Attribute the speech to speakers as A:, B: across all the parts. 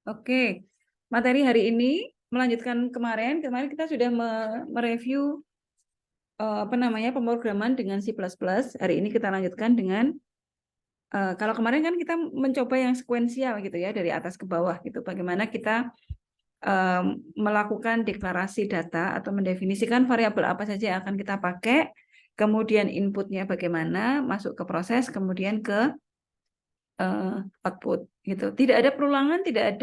A: Oke, materi hari ini melanjutkan kemarin kita sudah mereview pemrograman dengan C++. Hari ini kita lanjutkan dengan kalau kemarin kan kita mencoba yang sekuensial gitu ya, dari atas ke bawah gitu. Bagaimana kita melakukan deklarasi data atau mendefinisikan variabel apa saja yang akan kita pakai, kemudian inputnya bagaimana, masuk ke proses, kemudian ke output gitu. Tidak ada perulangan, tidak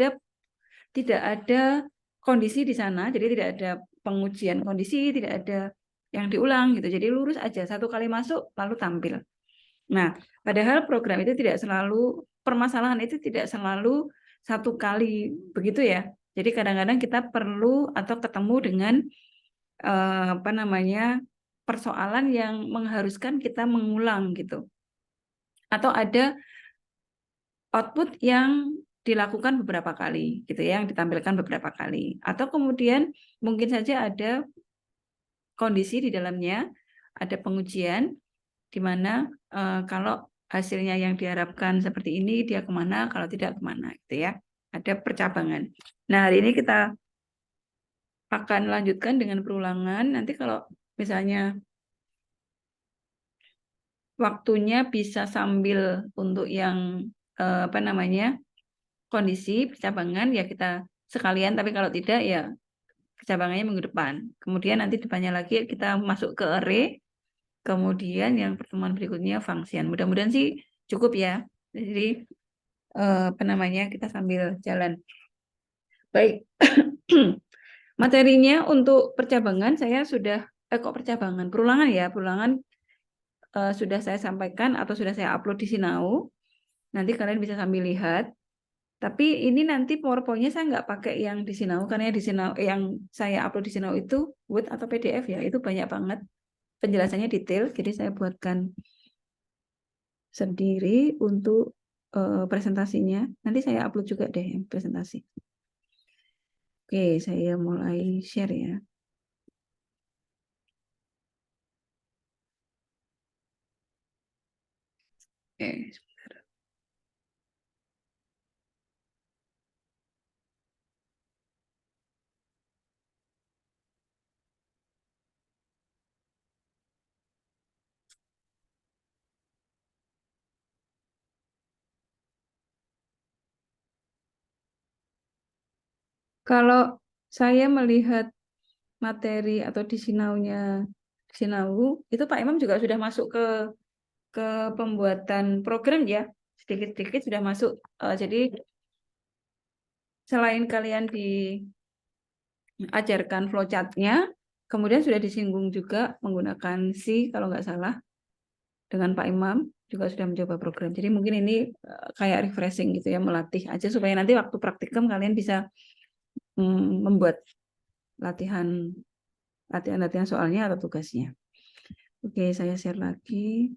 A: ada kondisi di sana, jadi tidak ada pengujian kondisi, tidak ada yang diulang gitu. Jadi lurus aja, satu kali masuk lalu tampil. Nah, padahal program itu tidak selalu, permasalahan itu tidak selalu satu kali begitu ya. Jadi kadang-kadang kita perlu atau ketemu dengan persoalan yang mengharuskan kita mengulang gitu. Atau ada output yang dilakukan beberapa kali gitu ya, yang ditampilkan beberapa kali. Atau kemudian mungkin saja ada kondisi di dalamnya, ada pengujian di mana kalau hasilnya yang diharapkan seperti ini, dia kemana, kalau tidak kemana gitu ya. Ada percabangan. Nah, hari ini kita akan lanjutkan dengan perulangan. Nanti kalau misalnya waktunya bisa sambil untuk yang kondisi percabangan ya kita sekalian, tapi kalau tidak ya percabangannya minggu depan. Kemudian nanti depannya lagi kita masuk ke array, kemudian yang pertemuan berikutnya function. Mudah-mudahan sih cukup ya. Jadi kita sambil jalan. Baik. Materinya untuk percabangan saya sudah perulangan ya, perulangan sudah saya sampaikan atau sudah saya upload di Sinau. Nanti kalian bisa sambil lihat. Tapi ini nanti PowerPoint-nya saya nggak pakai yang di Sinau, karena di Sinau, yang saya upload di Sinau itu Word atau PDF ya, itu banyak banget penjelasannya detail. Jadi saya buatkan sendiri untuk presentasinya. Nanti saya upload juga deh yang presentasi. Oke, saya mulai share ya. Oke. Kalau saya melihat materi atau di Sinau, itu Pak Imam juga sudah masuk ke pembuatan program ya, sedikit-sedikit sudah masuk. Jadi selain kalian diajarkan flowchart-nya, kemudian sudah disinggung juga menggunakan C kalau nggak salah, dengan Pak Imam juga sudah mencoba program. Jadi mungkin ini kayak refreshing gitu ya, melatih aja supaya nanti waktu praktikum kalian bisa membuat latihan soalnya atau tugasnya. Oke, saya share lagi.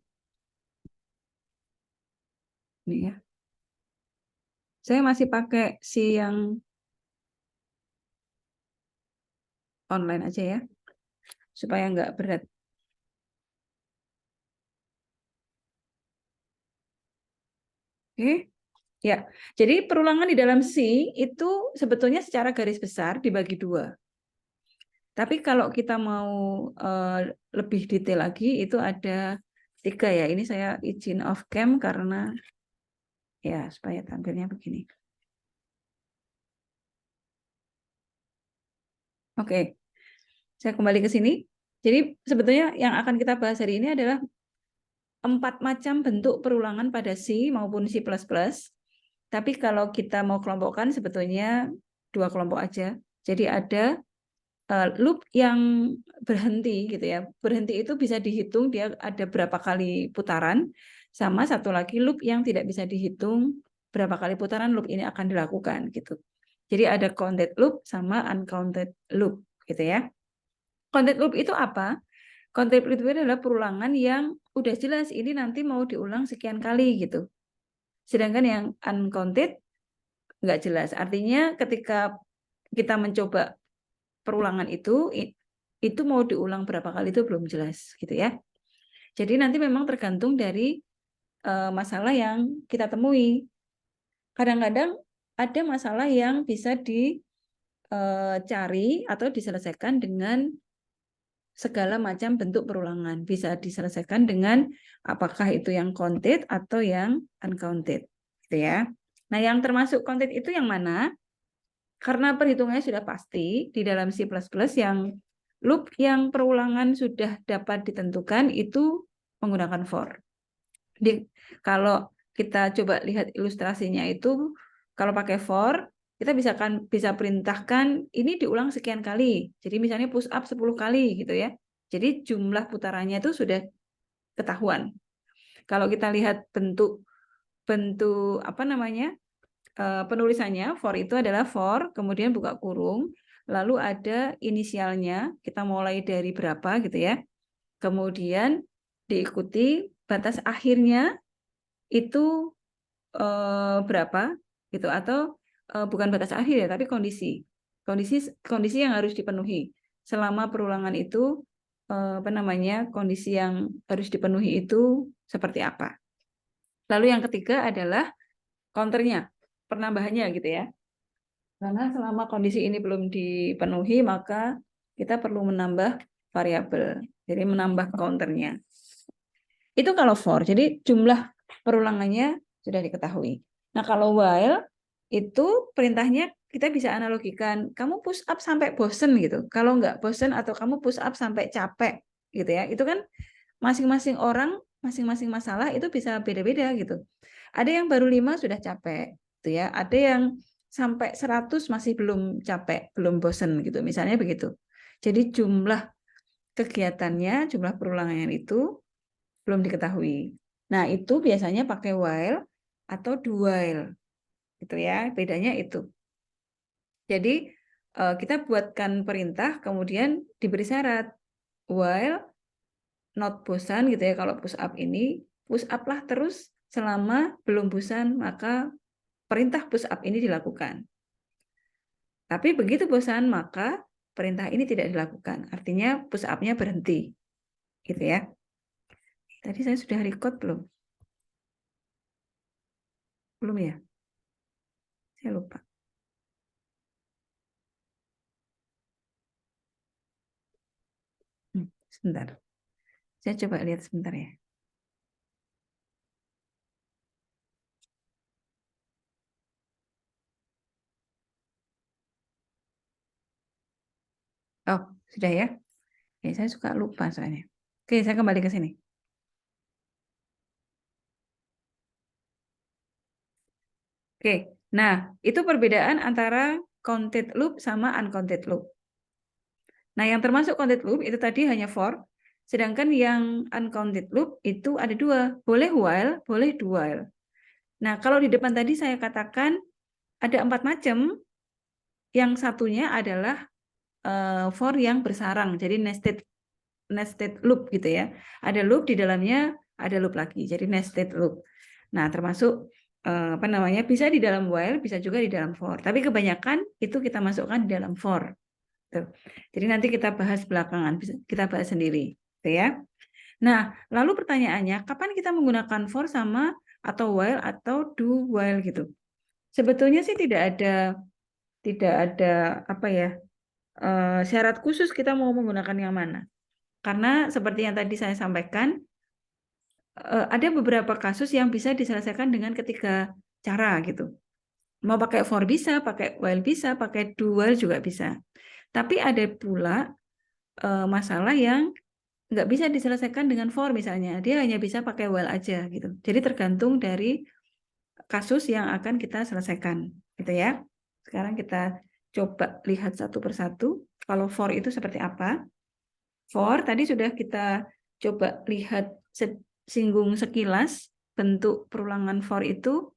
A: Ini ya. Saya masih pakai si yang online aja ya, supaya nggak berat. Oke, ya. Jadi perulangan di dalam C itu sebetulnya secara garis besar dibagi dua. Tapi kalau kita mau lebih detail lagi, itu ada 3 ya. Ini saya izin off cam karena ya supaya tampilnya begini. Oke, saya kembali ke sini. Jadi sebetulnya yang akan kita bahas hari ini adalah 4 macam bentuk perulangan pada C maupun C++. Tapi kalau kita mau kelompokkan sebetulnya 2 kelompok aja. Jadi ada loop yang berhenti gitu ya. Berhenti itu bisa dihitung dia ada berapa kali putaran, sama satu lagi loop yang tidak bisa dihitung berapa kali putaran loop ini akan dilakukan gitu. Jadi ada counted loop sama uncounted loop gitu ya. Counted loop itu apa? Counted loop itu adalah perulangan yang udah jelas ini nanti mau diulang sekian kali gitu. Sedangkan yang uncounted nggak jelas. Artinya ketika kita mencoba perulangan itu mau diulang berapa kali itu belum jelas gitu ya. Jadi nanti memang tergantung dari masalah yang kita temui. Kadang-kadang ada masalah yang bisa dicari atau diselesaikan dengan segala macam bentuk perulangan. Bisa diselesaikan dengan apakah itu yang counted atau yang uncounted. Gitu ya. Nah, yang termasuk counted itu yang mana? Karena perhitungannya sudah pasti di dalam C++ yang loop yang perulangan sudah dapat ditentukan itu menggunakan for. Kalau kita coba lihat ilustrasinya itu, kalau pakai for, kita bisa perintahkan ini diulang sekian kali. Jadi misalnya push up 10 kali gitu ya. Jadi jumlah putarannya itu sudah ketahuan. Kalau kita lihat bentuk apa namanya? Penulisannya for itu adalah for, kemudian buka kurung, lalu ada inisialnya, kita mulai dari berapa gitu ya. Kemudian diikuti batas akhirnya itu berapa gitu, atau bukan batas akhir ya, tapi kondisi yang harus dipenuhi selama perulangan itu, apa namanya, kondisi yang harus dipenuhi itu seperti apa. Lalu yang ketiga adalah counternya, penambahannya gitu ya. Karena selama kondisi ini belum dipenuhi, maka kita perlu menambah variabel. Jadi menambah counternya. Itu kalau for. Jadi jumlah perulangannya sudah diketahui. Nah, kalau while itu perintahnya kita bisa analogikan, kamu push up sampai bosen gitu. Kalau nggak bosen atau kamu push up sampai capek gitu ya. Itu kan masing-masing orang, masing-masing masalah itu bisa beda-beda gitu. Ada yang baru 5 sudah capek gitu ya. Ada yang sampai 100 masih belum capek, belum bosen gitu. Misalnya begitu. Jadi jumlah kegiatannya, jumlah perulangannya itu belum diketahui. Nah, itu biasanya pakai while atau do while. Gitu ya. Bedanya itu. Jadi kita buatkan perintah kemudian diberi syarat. While not bosan gitu ya, kalau push up ini, push up lah terus selama belum bosan, maka perintah push up ini dilakukan. Tapi begitu bosan, maka perintah ini tidak dilakukan. Artinya push up-nya berhenti. Gitu ya. Tadi saya sudah record belum? Belum ya? Saya lupa. Sebentar. Saya coba lihat sebentar ya. Oh, sudah ya? Oke, saya suka lupa soalnya. Oke, saya kembali ke sini. Oke, nah itu perbedaan antara counted loop sama uncounted loop. Nah, yang termasuk counted loop itu tadi hanya for, sedangkan yang uncounted loop itu ada dua, boleh while, boleh do while. Nah, kalau di depan tadi saya katakan ada 4 macam, yang satunya adalah for yang bersarang, jadi nested loop gitu ya. Ada loop di dalamnya, ada loop lagi, jadi nested loop. Nah, termasuk apa namanya, bisa di dalam while, bisa juga di dalam for. Tapi kebanyakan itu kita masukkan di dalam for. Jadi nanti kita bahas belakangan, kita bahas sendiri, gitu ya. Nah, lalu pertanyaannya, kapan kita menggunakan for sama atau while atau do while gitu? Sebetulnya sih tidak ada apa ya, syarat khusus kita mau menggunakan yang mana. Karena seperti yang tadi saya sampaikan, ada beberapa kasus yang bisa diselesaikan dengan ketiga cara gitu. Mau pakai for bisa, pakai while bisa, pakai do while juga bisa. Tapi ada pula masalah yang nggak bisa diselesaikan dengan for misalnya. Dia hanya bisa pakai while aja gitu. Jadi tergantung dari kasus yang akan kita selesaikan gitu ya. Sekarang kita coba lihat satu persatu. Kalau for itu seperti apa? For tadi sudah kita coba lihat singgung sekilas bentuk perulangan for itu.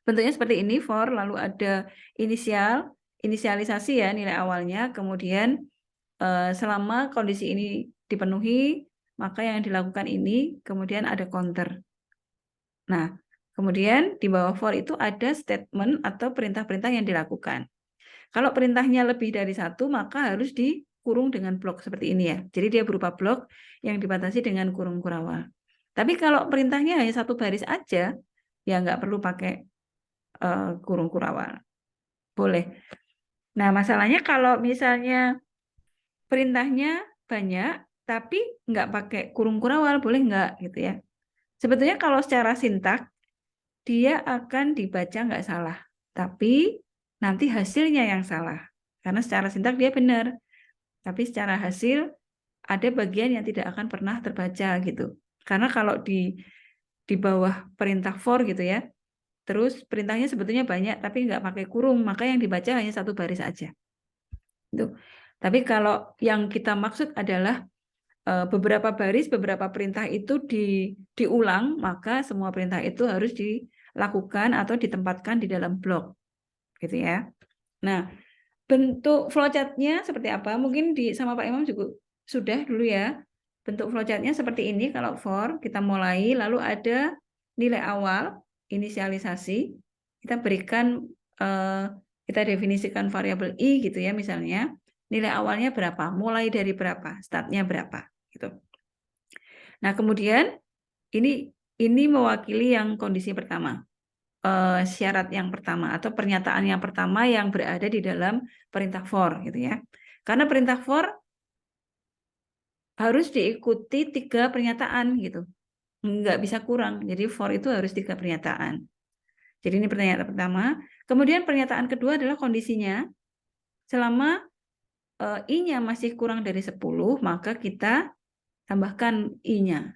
A: Bentuknya seperti ini for, lalu ada inisialisasi ya nilai awalnya, kemudian selama kondisi ini dipenuhi, maka yang dilakukan ini, kemudian ada counter. Nah, kemudian di bawah for itu ada statement atau perintah-perintah yang dilakukan. Kalau perintahnya lebih dari satu, maka harus dikurung dengan blok seperti ini ya. Jadi dia berupa blok yang dibatasi dengan kurung kurawal. Tapi kalau perintahnya hanya satu baris aja, ya nggak perlu pakai kurung kurawal. Boleh. Nah, masalahnya kalau misalnya perintahnya banyak, tapi nggak pakai kurung kurawal, boleh nggak gitu ya. Sebetulnya kalau secara sintak, dia akan dibaca nggak salah. Tapi nanti hasilnya yang salah. Karena secara sintak dia benar. Tapi secara hasil, ada bagian yang tidak akan pernah terbaca gitu. Karena kalau di bawah perintah for gitu ya, terus perintahnya sebetulnya banyak, tapi nggak pakai kurung, maka yang dibaca hanya satu baris aja. Gitu. Tapi kalau yang kita maksud adalah beberapa baris, beberapa perintah itu diulang, maka semua perintah itu harus dilakukan atau ditempatkan di dalam blok, gitu ya. Nah, bentuk flowchart-nya seperti apa? Mungkin sama Pak Imam juga sudah dulu ya. Bentuk flowchart-nya seperti ini. Kalau for, kita mulai, lalu ada nilai awal, inisialisasi. Kita berikan, kita definisikan variabel i gitu ya misalnya. Nilai awalnya berapa? Mulai dari berapa? Startnya berapa? Gitu. Nah, kemudian ini mewakili yang kondisi pertama, syarat yang pertama atau pernyataan yang pertama yang berada di dalam perintah for gitu ya. Karena perintah for harus diikuti 3 pernyataan gitu. Nggak bisa kurang. Jadi for itu harus 3 pernyataan. Jadi ini pernyataan pertama. Kemudian pernyataan kedua adalah kondisinya. Selama i-nya masih kurang dari 10, maka kita tambahkan i-nya.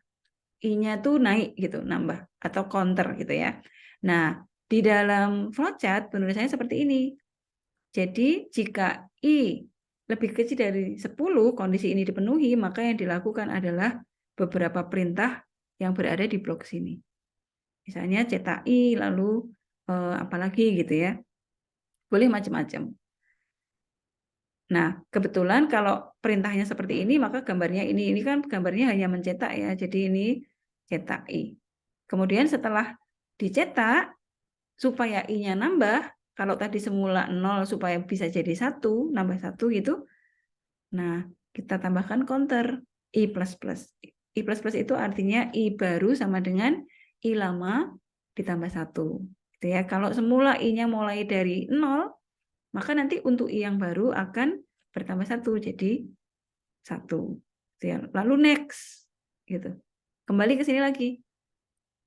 A: I-nya tuh naik gitu, nambah atau counter gitu ya. Nah, di dalam flowchart penulisannya seperti ini. Jadi jika I lebih kecil dari 10, kondisi ini dipenuhi, maka yang dilakukan adalah beberapa perintah yang berada di blok sini. Misalnya cetak I, lalu apalagi gitu ya. Boleh macam-macam. Nah, kebetulan kalau perintahnya seperti ini, maka gambarnya ini kan gambarnya hanya mencetak ya. Jadi ini cetak I. Kemudian setelah dicetak, supaya I-nya nambah, kalau tadi semula 0 supaya bisa jadi 1, nambah 1 gitu. Nah, kita tambahkan counter I++. I++ itu artinya I baru sama dengan I lama ditambah 1. Gitu ya. Kalau semula I-nya mulai dari 0, maka nanti untuk I yang baru akan bertambah 1 jadi 1. Gitu ya. Lalu next gitu. Kembali ke sini lagi.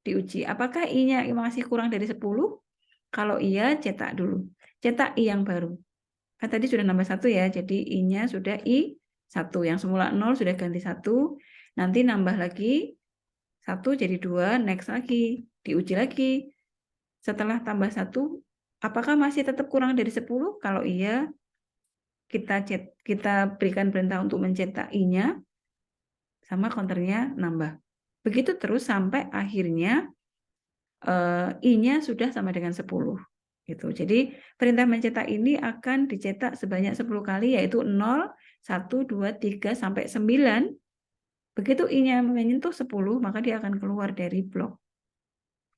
A: Diuji apakah I-nya masih kurang dari 10? Kalau iya, cetak dulu. Cetak I yang baru. Kan tadi sudah nambah 1 ya, jadi I-nya sudah I1. Yang semula 0 sudah ganti 1. Nanti nambah lagi 1 jadi 2, next lagi. Diuji lagi. Setelah tambah 1, apakah masih tetap kurang dari 10? Kalau iya, kita berikan perintah untuk mencetak I-nya, sama counternya nambah. Begitu terus sampai akhirnya I-nya sudah sama dengan 10. Gitu. Jadi perintah mencetak ini akan dicetak sebanyak 10 kali, yaitu 0, 1, 2, 3, sampai 9. Begitu I-nya menyentuh 10, maka dia akan keluar dari blok.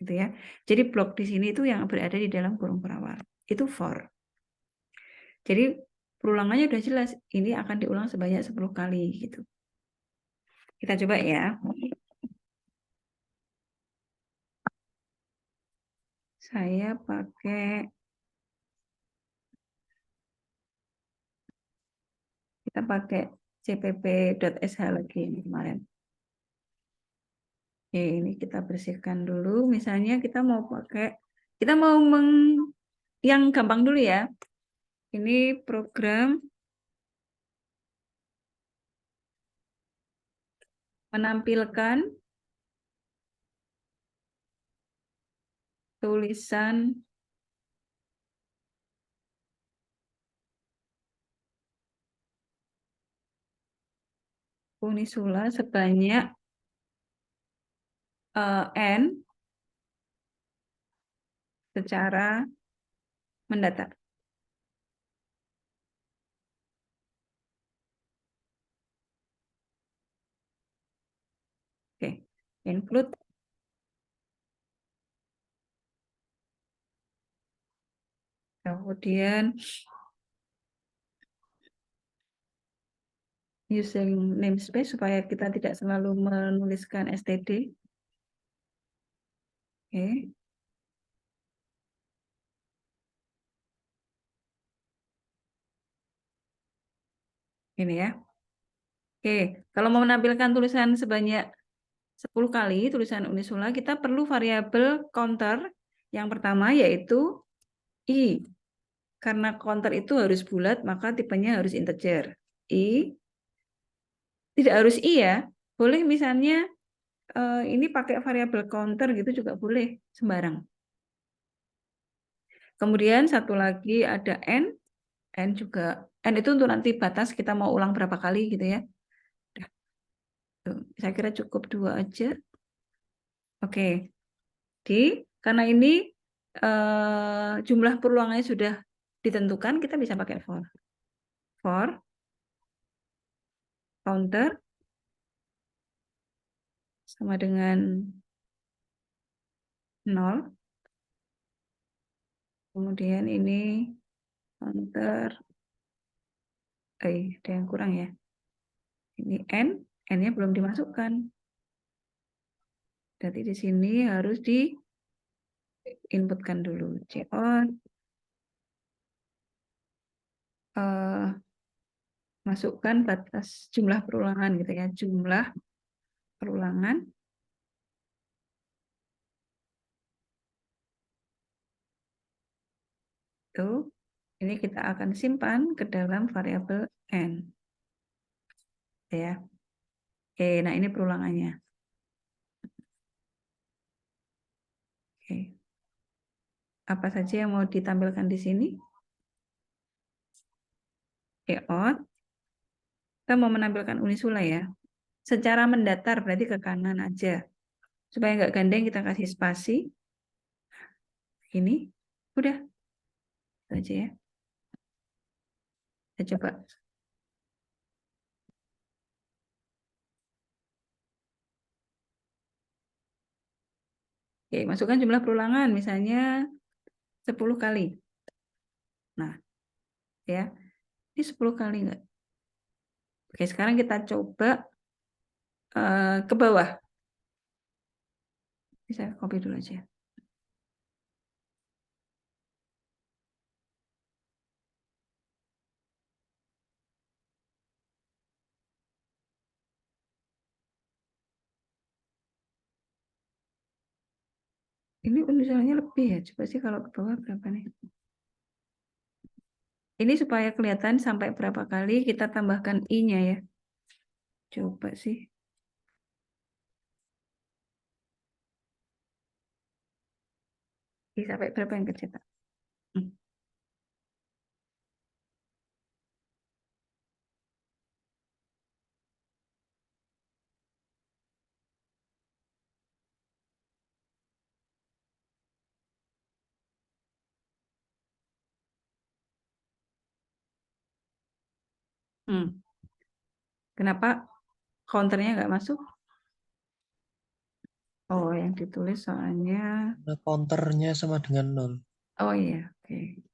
A: Gitu ya. Jadi blok di sini itu yang berada di dalam kurung perawal. Itu for. Jadi perulangannya sudah jelas. Ini akan diulang sebanyak 10 kali. Gitu. Kita coba ya. Saya kita pakai cpp.sh lagi ini kemarin. Oke, ini kita bersihkan dulu. Misalnya kita mau yang gampang dulu ya. Ini program menampilkan tulisan unisula sebanyak N secara mendatar. Oke, include kemudian using namespace supaya kita tidak selalu menuliskan std. Oke. Ini ya. Oke, kalau mau menampilkan tulisan sebanyak 10 kali tulisan Unisula, kita perlu variabel counter. Yang pertama yaitu I. Karena counter itu harus bulat, maka tipenya harus integer. I. Tidak harus I ya. Boleh misalnya ini pakai variabel counter gitu juga boleh, sembarang. Kemudian satu lagi ada N. N juga. N itu untuk nanti batas kita mau ulang berapa kali gitu ya. Saya kira cukup 2 aja. Oke. Karena ini jumlah perulangannya sudah ditentukan, kita bisa pakai for. For counter sama dengan 0. Kemudian ini counter, ada yang kurang ya. Ini N, N-nya belum dimasukkan. Berarti di sini harus diinputkan dulu. Cout, masukkan batas jumlah perulangan gitu ya. Jumlah perulangan itu ini kita akan simpan ke dalam variabel N. Ya. Oke, nah ini perulangannya. Oke. Apa saja yang mau ditampilkan di sini? Out. Kita mau menampilkan Unisula ya. Secara mendatar berarti ke kanan aja. Supaya nggak gandeng kita kasih spasi. Ini. Udah. Itu aja ya. Kita coba. Oke, masukkan jumlah perulangan. Misalnya 10 kali. Nah, ya. Ini 10 kali nggak? Oke, sekarang kita coba ke bawah. Bisa copy dulu aja. Ini misalnya lebih ya. Coba sih kalau ke bawah berapa nih? Ini supaya kelihatan sampai berapa kali kita tambahkan I-nya ya. Coba sih. I sampai berapa yang kecetak? Hmm. Hmm. Kenapa counternya nggak masuk? Oh, yang ditulis soalnya.
B: Nah, counternya sama dengan 0.
A: Oh iya, oke.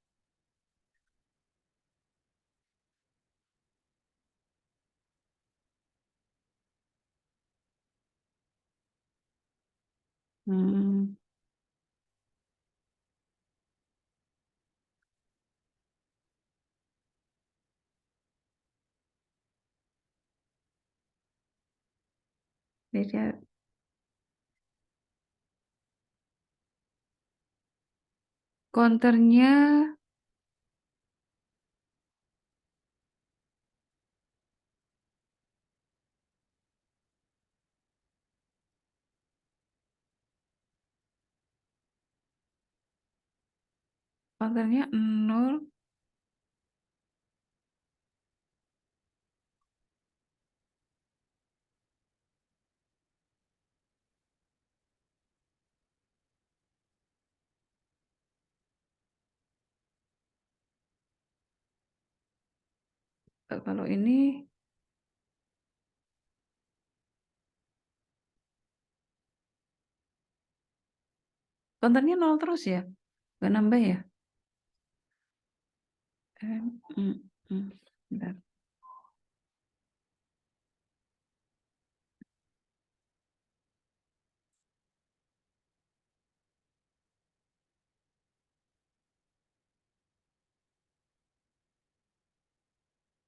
A: Hmm. Beda. Counternya, counternya 0. Kalau ini counternya 0 terus ya? Nggak nambah ya? Bentar.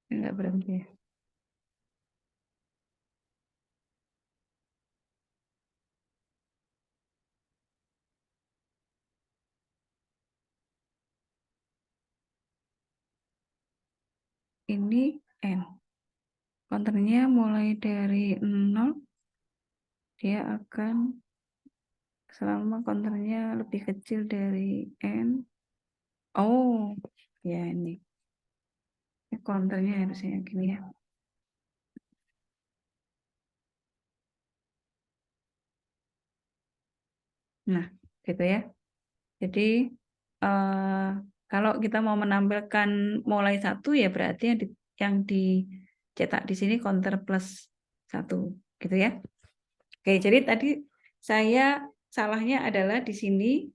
A: Nggak berhenti ya? ini N. Konturnya mulai dari 0, dia akan selama konturnya lebih kecil dari N. Oh, ya ini. Konturnya harusnya gini ya. Nah, gitu ya. Jadi, kalau kita mau menampilkan mulai 1, ya berarti yang dicetak di sini counter plus 1. Gitu ya. Oke, jadi tadi saya salahnya adalah di sini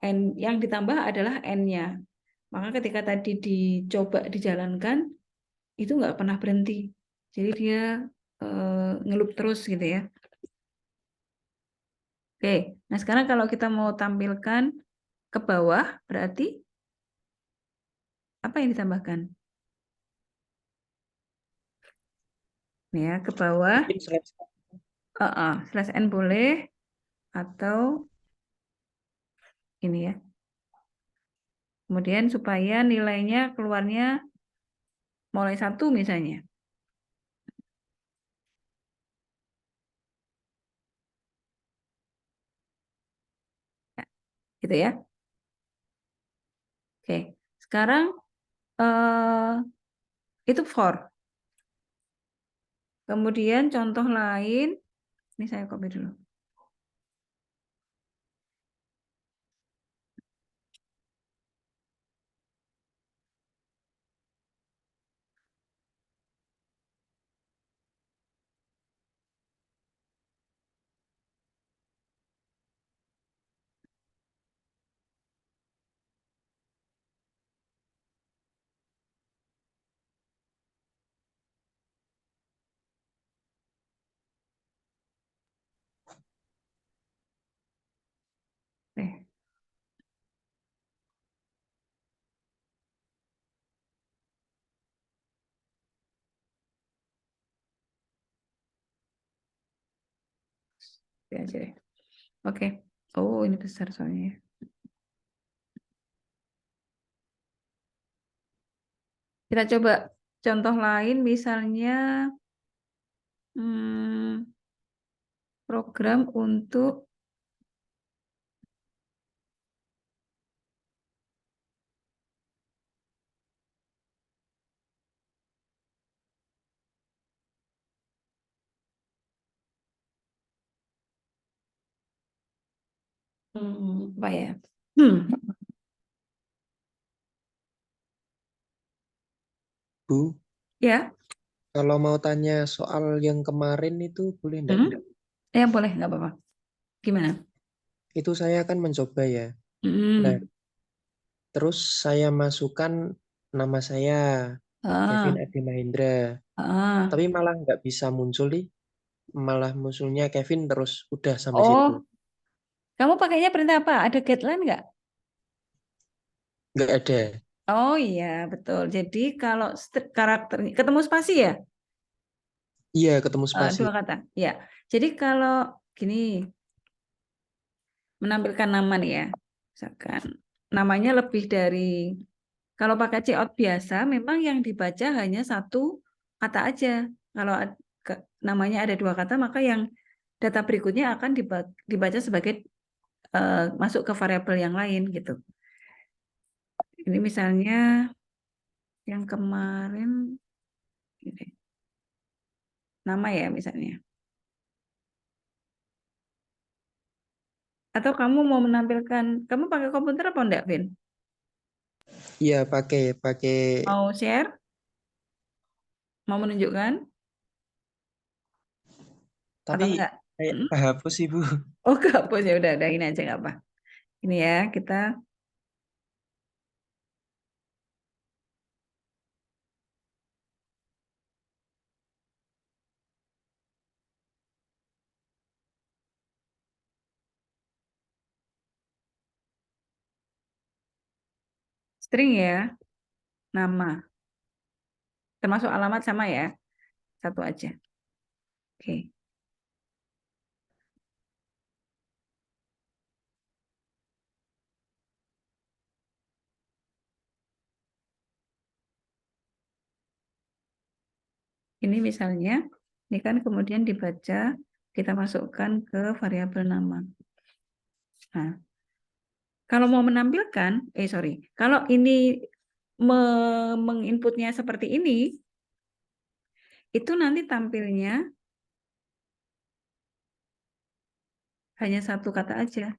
A: N, yang ditambah adalah N-nya. Maka ketika tadi dicoba dijalankan, itu nggak pernah berhenti. Jadi dia ngelup terus gitu ya. Oke, nah sekarang kalau kita mau tampilkan ke bawah, berarti apa yang ditambahkan? Nih ya, ke bawah,
B: Mungkin slash
A: slash n boleh, atau ini ya. Kemudian supaya nilainya keluarnya mulai 1 misalnya. Gitu ya. Oke, sekarang itu for. Kemudian contoh lain, ini saya copy dulu. Oke. Ya aja deh. Oke. Oh, ini besar soalnya ya. Kita coba contoh lain, misalnya program untuk apa ya?
B: Bu,
A: Ya.
B: kalau mau tanya soal yang kemarin itu boleh enggak?
A: Ya boleh, nggak apa-apa. Gimana?
B: Itu saya akan mencoba ya. Nah,
A: Hmm.
B: terus saya masukkan nama saya, Kevin
A: Ah,
B: Adi Mahendra.
A: ah.
B: Tapi malah nggak bisa muncul nih. Malah munculnya Kevin terus udah sampai situ.
A: Oh, kamu pakainya perintah apa? Ada guideline nggak?
B: Nggak ada.
A: Oh iya, betul. Jadi kalau karakter ketemu spasi ya,
B: Iya, ketemu spasi.
A: 2 kata. Ya. Jadi kalau gini, menampilkan nama nih ya, misalkan namanya lebih dari, kalau pakai checkout biasa, memang yang dibaca hanya 1 kata aja. Kalau namanya ada 2 kata, maka yang data berikutnya akan dibaca sebagai masuk ke variabel yang lain gitu. Ini misalnya yang kemarin, ini, nama ya misalnya. Atau kamu mau menampilkan, kamu pakai komputer apa enggak, Vin?
B: Iya, pakai pakai.
A: Mau share? Mau menunjukkan?
B: Tapi
A: Atau enggak?
B: kayak
A: Hmm?
B: kehapus sih, Bu.
A: Oh, kehapus ya udah ini aja nggak apa. Ini ya kita string ya, nama. Termasuk alamat sama ya, 1 aja. Oke. Ini misalnya, ini kan kemudian dibaca, kita masukkan ke variabel nama. Nah, kalau mau menampilkan, kalau ini menginputnya seperti ini, itu nanti tampilnya hanya satu kata aja.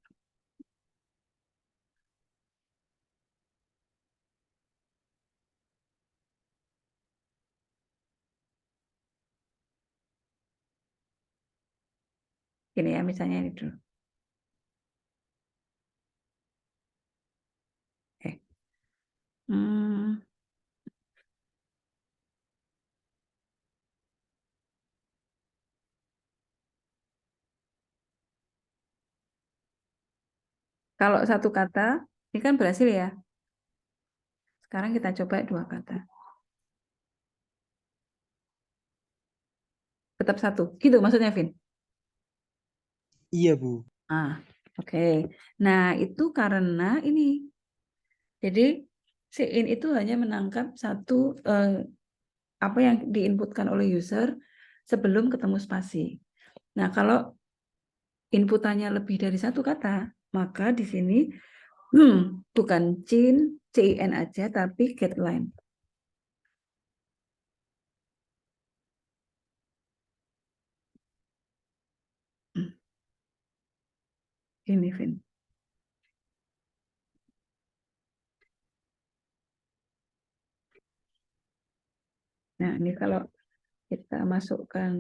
A: Gini ya, misalnya ini dulu. Hmm, kalau satu kata, ini kan berhasil ya. Sekarang kita coba dua kata. Tetap satu. Gitu maksudnya, Vin?
B: Iya, Bu.
A: Oke. Nah, itu karena ini. Jadi, si in itu hanya menangkap satu apa yang diinputkan oleh user sebelum ketemu spasi. Nah, kalau inputannya lebih dari satu kata, maka di sini bukan cin aja, tapi getLine. Ini, Vin. Nah, ini kalau kita masukkan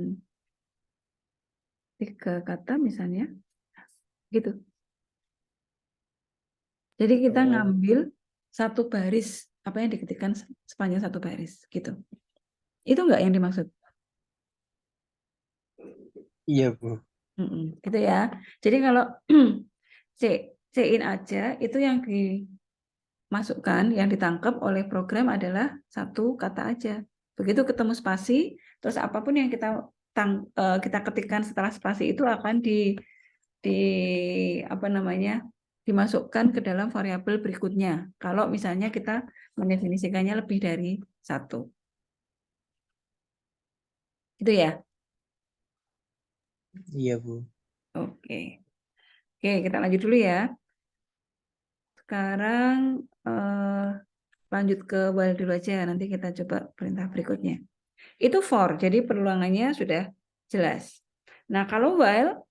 A: 3 kata misalnya, gitu. Jadi kita ngambil satu baris, apa yang diketikkan sepanjang satu baris, gitu. Itu enggak yang dimaksud?
B: Iya, Bu.
A: Gitu ya. Jadi kalau C-in aja, itu yang dimasukkan, yang ditangkap oleh program adalah satu kata aja. Begitu ketemu spasi, terus apapun yang kita ketikkan setelah spasi itu akan di apa namanya dimasukkan ke dalam variabel berikutnya. Kalau misalnya kita mendefinisikannya lebih dari satu, itu ya.
B: Iya, Bu.
A: Oke, oke kita lanjut dulu ya. Sekarang lanjut ke while dulu aja. Nanti kita coba perintah berikutnya. Itu for, jadi perulangannya sudah jelas. Nah kalau while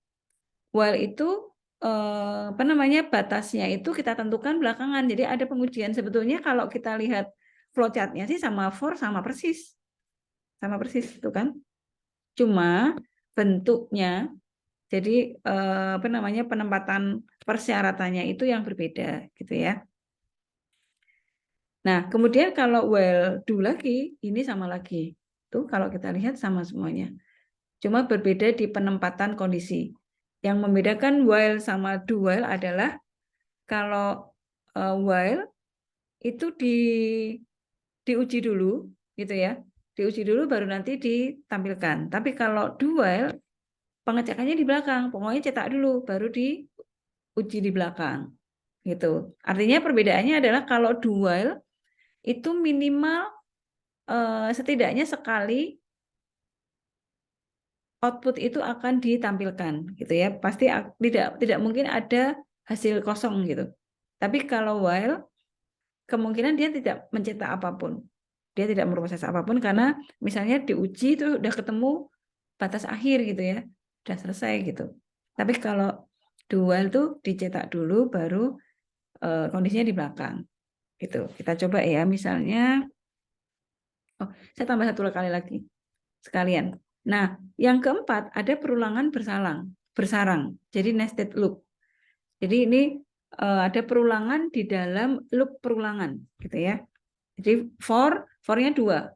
A: itu apa namanya batasnya itu kita tentukan belakangan. Jadi ada pengujian sebetulnya kalau kita lihat flowchartnya sih sama for sama persis itu kan. Cuma bentuknya jadi apa namanya penempatan persyaratannya itu yang berbeda gitu ya. Nah kemudian kalau while do lagi ini sama lagi. Tuh kalau kita lihat sama semuanya. Cuma berbeda di penempatan kondisi. Yang membedakan while sama do while adalah kalau while itu diuji dulu gitu ya. Diuji dulu baru nanti ditampilkan. Tapi kalau do while pengecekannya di belakang. Pokoknya cetak dulu baru diuji di belakang. Gitu. Artinya perbedaannya adalah kalau do while itu minimal setidaknya sekali output itu akan ditampilkan gitu ya. Pasti tidak mungkin ada hasil kosong gitu. Tapi kalau while kemungkinan dia tidak mencetak apapun. Dia tidak memproses apapun karena misalnya diuji itu udah ketemu batas akhir gitu ya. Udah selesai gitu. Tapi kalau dual tuh dicetak dulu baru kondisinya di belakang. Gitu. Kita coba ya misalnya saya tambah satu kali lagi sekalian. Nah, yang keempat ada perulangan bersarang. Jadi nested loop. Jadi ini ada perulangan di dalam loop perulangan, gitu ya. Jadi for-nya dua,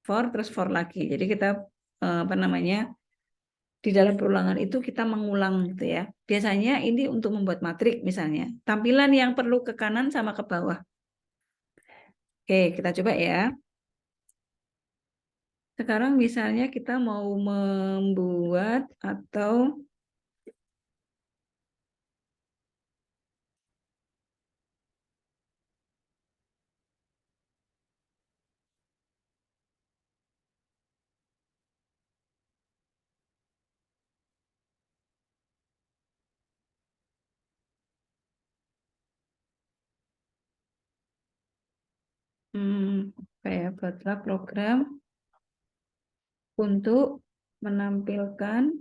A: for terus for lagi. Jadi kita apa namanya di dalam perulangan itu kita mengulang, gitu ya. Biasanya ini untuk membuat matrik misalnya. Tampilan yang perlu ke kanan sama ke bawah. Oke, kita coba ya. Sekarang misalnya kita mau membuat atau ya, buatlah program untuk menampilkan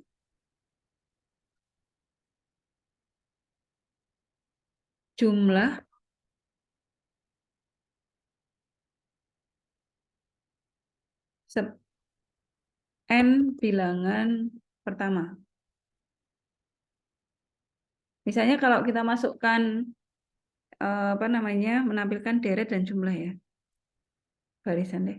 A: jumlah n bilangan pertama. Misalnya kalau kita masukkan menampilkan deret dan jumlah ya, barisan deh.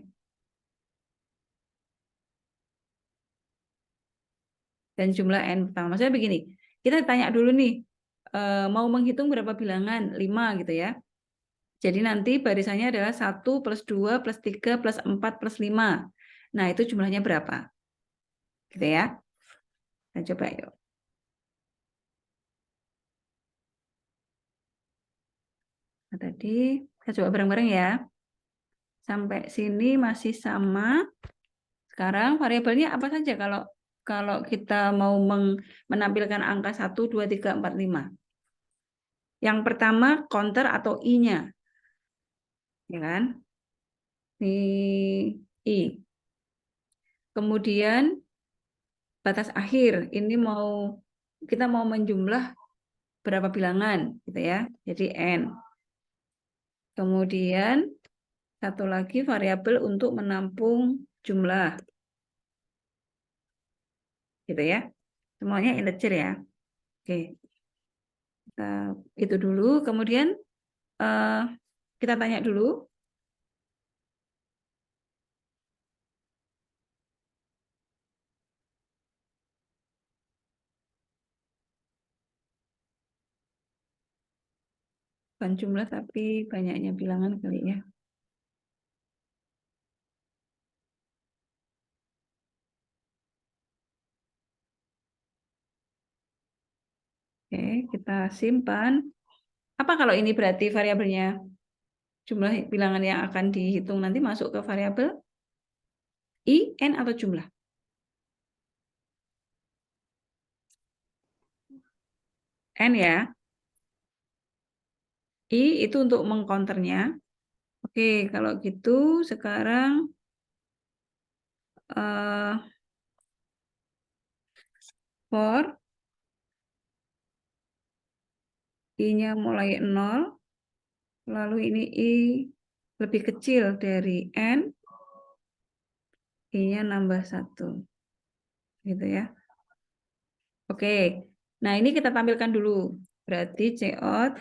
A: Dan jumlah n pertama. Maksudnya begini, kita tanya dulu nih, mau menghitung berapa bilangan? 5 gitu ya. Jadi nanti barisannya adalah 1 plus 2 plus 3 plus 4 plus 5. Nah, itu jumlahnya berapa? Gitu ya. Kita coba yuk. Nah, tadi kita coba bareng-bareng ya. Sampai sini masih sama. Sekarang variabelnya apa saja kalau kita mau menampilkan angka 1, 2, 3, 4, 5. Yang pertama counter atau I-nya. Ya kan? Ini I. Kemudian batas akhir. Ini kita mau menjumlah berapa bilangan gitu ya. Jadi N. Kemudian satu lagi variabel untuk menampung jumlah. Gitu ya. Semuanya integer ya. Oke. Itu dulu. Kemudian kita tanya dulu. Bukan jumlah tapi banyaknya bilangan kali ya. Oke, kita simpan. Apa kalau ini berarti variabelnya? Jumlah bilangan yang akan dihitung nanti masuk ke variabel I, N, atau jumlah? N ya. I itu untuk mengcounternya. Oke, kalau gitu sekarang for I-nya mulai 0, lalu ini I lebih kecil dari N, I-nya nambah 1. Gitu ya. Oke, nah ini kita tampilkan dulu. Berarti cout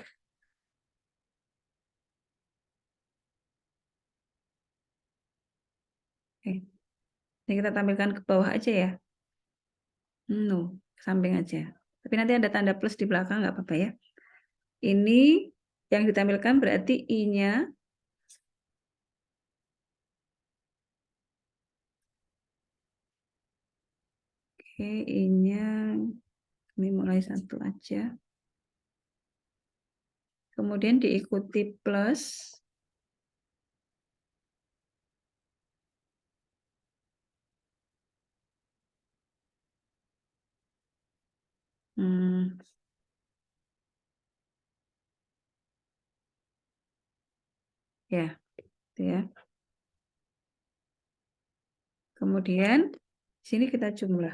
A: Oke. Ini kita tampilkan ke bawah aja ya. No, ke samping aja. Tapi nanti ada tanda plus di belakang, nggak apa-apa ya. Ini yang ditampilkan berarti I-nya Oke, I-nya ini mulai 1 aja. Kemudian diikuti plus. Ya, gitu ya. Kemudian sini kita jumlah.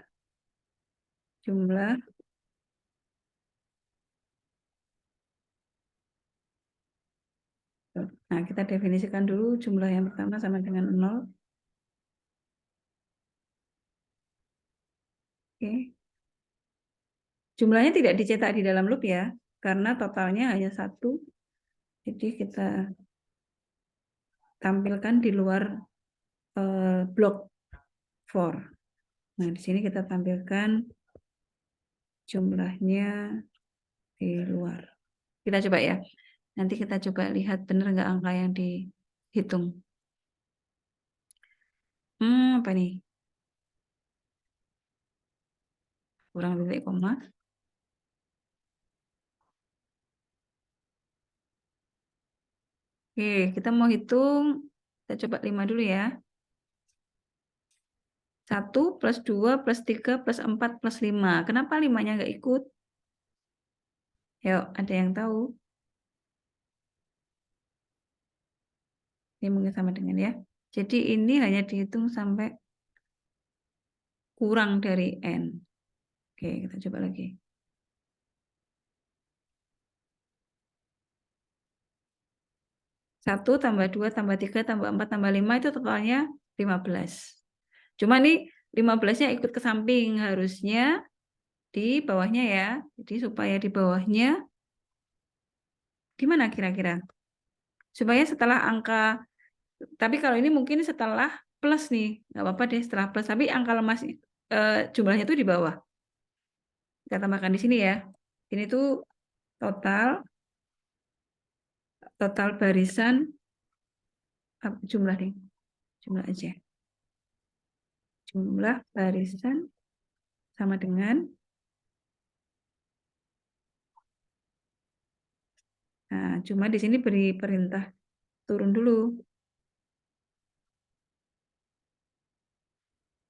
A: Nah, kita definisikan dulu jumlah yang pertama sama dengan 0. Oke. Jumlahnya tidak dicetak di dalam loop ya, karena totalnya hanya 1. Jadi kita tampilkan di luar blok for. Nah, di sini kita tampilkan jumlahnya di luar. Kita coba ya. Nanti kita coba lihat benar nggak angka yang dihitung. Apa nih? Kurang titik koma. Oke, kita mau hitung. Kita coba 5 dulu ya. 1 plus 2 plus 3 plus 4 plus 5. Kenapa 5-nya nggak ikut? Yuk, ada yang tahu? Ini mungkin sama dengan ya. Jadi ini hanya dihitung sampai kurang dari N. Oke, kita coba lagi. 1 tambah 2 tambah 3 tambah 4 tambah 5 itu totalnya 15. Cuma nih 15-nya ikut ke samping, harusnya di bawahnya ya. Jadi supaya di bawahnya, gimana kira-kira? Supaya setelah angka, tapi kalau ini mungkin setelah plus nih, nggak apa-apa deh setelah plus. Tapi angka lemas jumlahnya itu di bawah. Kita tambahkan di sini ya. Ini tuh total total barisan jumlah nih, jumlah aja. Jumlah barisan sama dengan, nah, cuma di sini beri perintah turun dulu,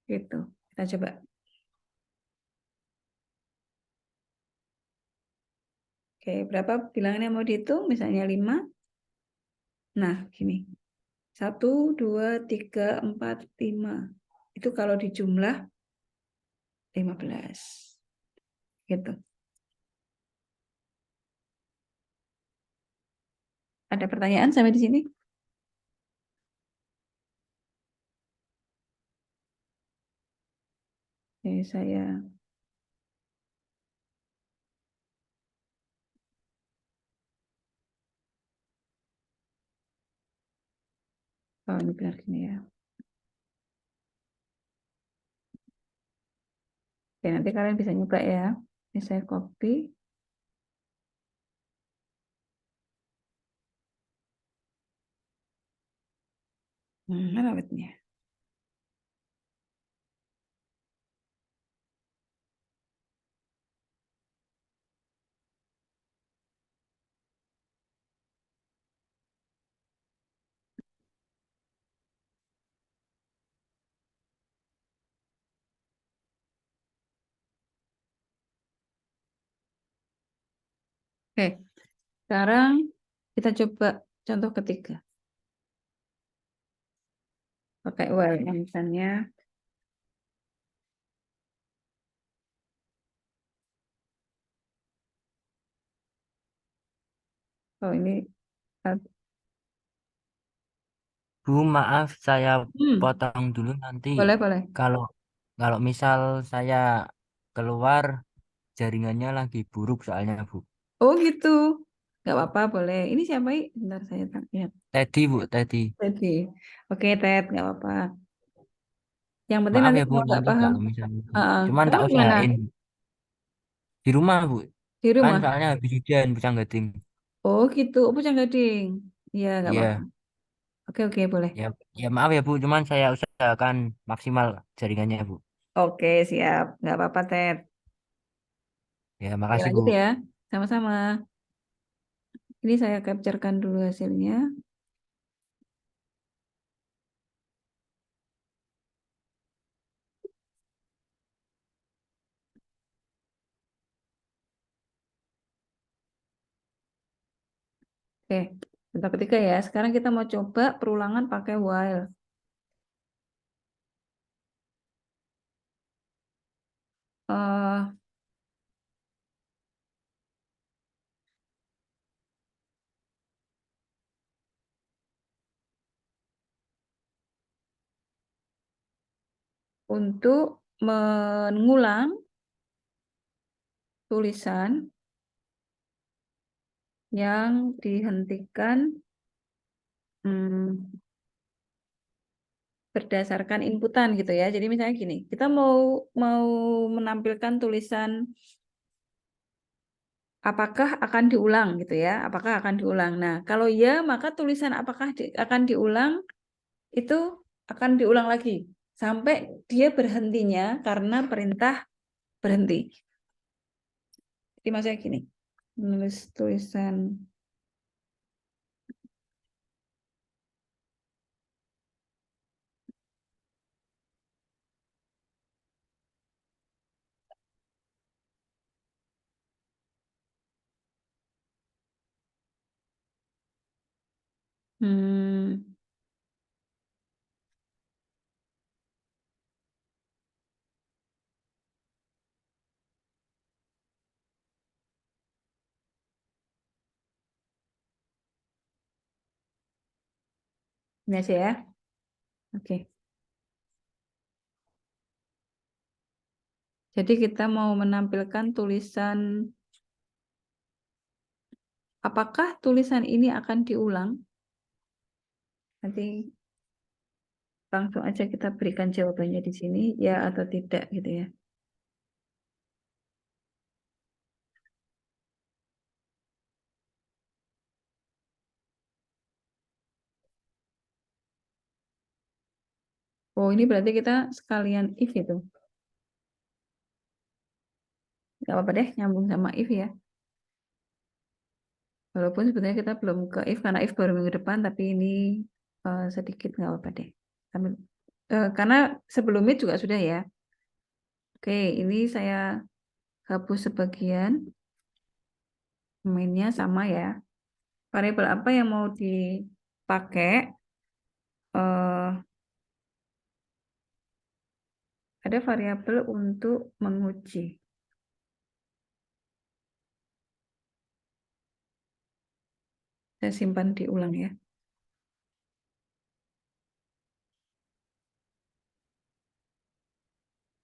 A: gitu. Kita coba. Oke, berapa bilangan yang mau dihitung? Misalnya 5. Nah, gini. 1, 2, 3, 4, 5. Itu kalau dijumlah 15. Gitu. Ada pertanyaan sampai di sini? Oke, saya ini benar gini ya. Oke, nanti kalian bisa nyoba ya. Ini saya copy. Mana webnya? Oke, sekarang kita coba contoh ketiga. Pakai while yang misalnya, oh ini,
C: Bu, maaf saya
A: hmm,
C: potong dulu nanti.
A: boleh boleh.
C: Kalau kalau misal saya keluar jaringannya lagi buruk soalnya, Bu.
A: Oh gitu, nggak apa-apa boleh. Ini siapa? Bentar saya lihat.
C: Teddy, Bu, Teddy.
A: Tadi, oke Ted, nggak apa-apa. Yang penting
C: Maaf
A: nanti
C: ya, Bu,
A: kalau nggak
C: nanti
A: paham,
C: kalau misalnya. Cuman
A: kamu
C: tak
A: di mana?
C: usahain di rumah, Bu.
A: Di
C: Kan
A: rumah.
C: soalnya habis hujan, Bu Gading.
A: Oh gitu, oh Pucang Gading. Iya, nggak apa-apa.
C: Iya,
A: Oke oke boleh.
C: ya, ya maaf ya, Bu. Cuman saya usahakan maksimal jaringannya, Bu.
A: Oke siap, nggak apa-apa Ted.
C: Ya,
A: Oke
C: makasih, Bu.
A: lanjut ya, sama-sama. Ini saya capturekan dulu hasilnya. Oke, contoh ketiga ya. Sekarang kita mau coba perulangan pakai while. eh untuk mengulang tulisan yang dihentikan hmm, berdasarkan inputan gitu ya. Jadi misalnya gini, kita mau mau menampilkan tulisan apakah akan diulang gitu ya. Apakah akan diulang. Nah, kalau ya maka tulisan apakah akan diulang itu akan diulang lagi sampai dia berhentinya karena perintah berhenti. Jadi maksudnya gini, menulis tulisan hmm, Ini aja ya. Oke. Jadi kita mau menampilkan tulisan, apakah tulisan ini akan diulang? Nanti langsung aja kita berikan jawabannya di sini, ya atau tidak gitu ya. Oh, ini berarti kita sekalian if itu. Gak apa-apa deh, nyambung sama if ya. Walaupun sebenarnya kita belum ke if, karena if baru minggu depan, tapi ini sedikit nggak apa-apa deh. Karena sebelumnya juga sudah ya. Oke, ini saya hapus sebagian. Mainnya sama ya. Variabel apa yang mau dipakai? Ada variabel untuk menguji. Saya simpan diulang ya.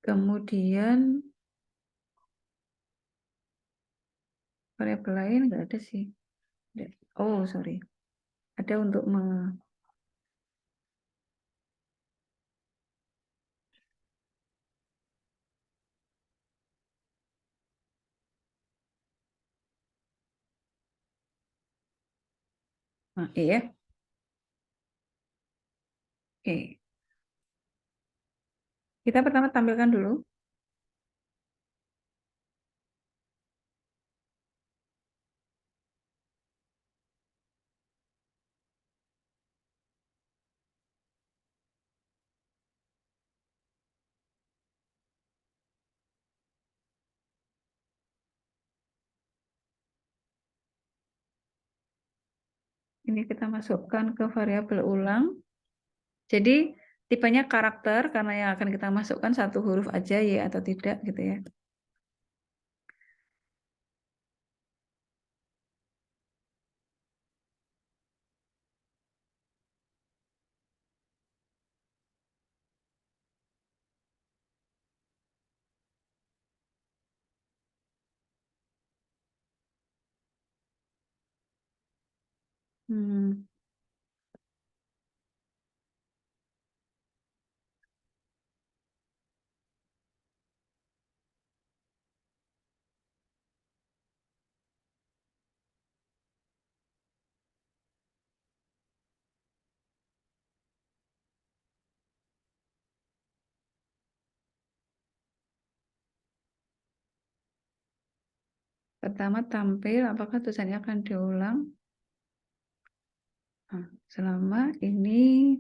A: Kemudian variabel lain nggak ada sih. Oh, sorry. Ada untuk iya. Oke. Kita pertama tampilkan dulu. Ini kita masukkan ke variabel ulang. Jadi tipenya karakter, karena yang akan kita masukkan satu huruf aja, ya atau tidak gitu ya. Hmm. Pertama tampil, apakah tulisannya akan diulang? Selama ini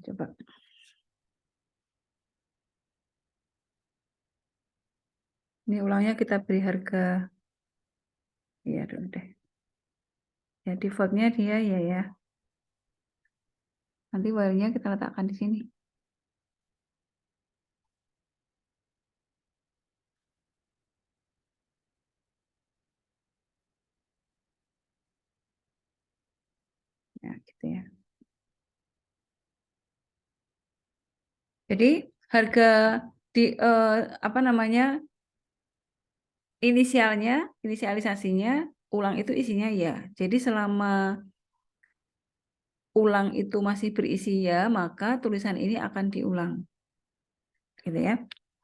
A: coba. Ini ulangnya kita beri harga. Ya dulu deh. Ya defaultnya dia ya. Nanti while-nya kita letakkan di sini. Ya, gitu ya. Jadi harga di apa namanya? Inisialisasinya ulang itu isinya ya. Jadi selama ulang itu masih berisi ya, maka tulisan ini akan diulang. Gitu ya.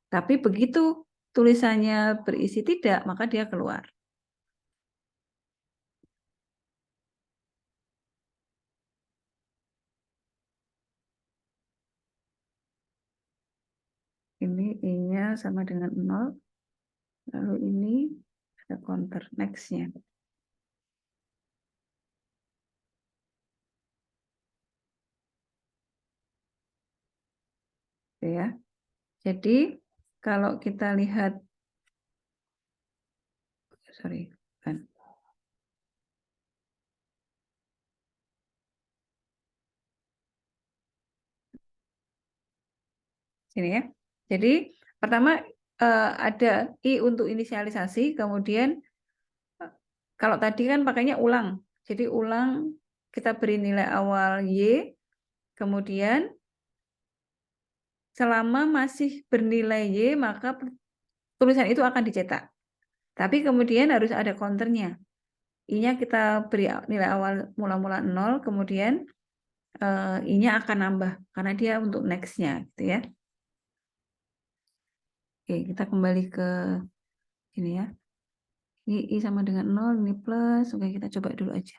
A: Tapi begitu tulisannya berisi tidak, maka dia keluar. Ini I-nya sama dengan 0. Lalu ini ada counter next-nya. Gitu ya. Jadi kalau kita lihat, sorry, kan. Sini ya. Jadi pertama ada I untuk inisialisasi, kemudian kalau tadi kan pakainya ulang. Jadi ulang kita beri nilai awal Y, kemudian selama masih bernilai Y maka tulisan itu akan dicetak. Tapi kemudian harus ada counternya. I-nya kita beri nilai awal mula-mula 0, kemudian I-nya akan nambah karena dia untuk next-nya gitu ya. Oke, kita kembali ke ini ya. Ini I sama dengan 0, ini plus. Oke, kita coba dulu aja.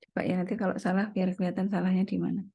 A: Coba ya, nanti kalau salah biar kelihatan salahnya di mana.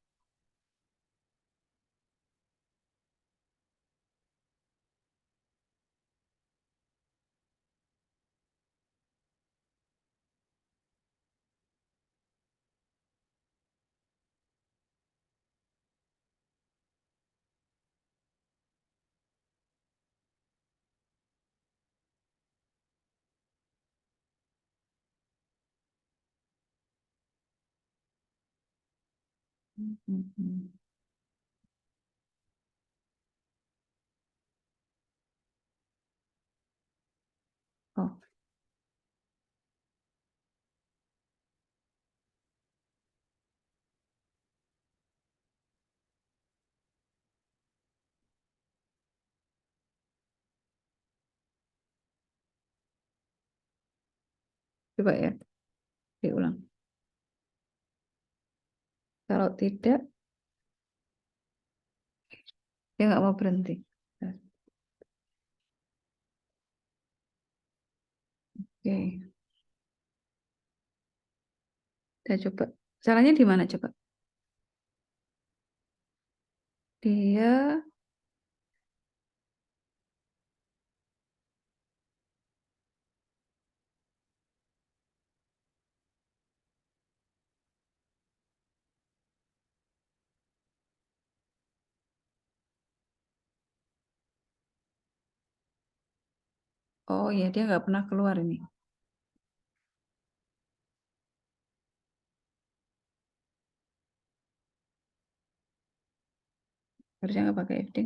A: Oh, coba ya, diulang. Kalau tidak, dia nggak mau berhenti. Oke. Kita coba. Salahnya di mana coba? Dia oh ya, dia nggak pernah keluar ini. Harusnya nggak pakai FD.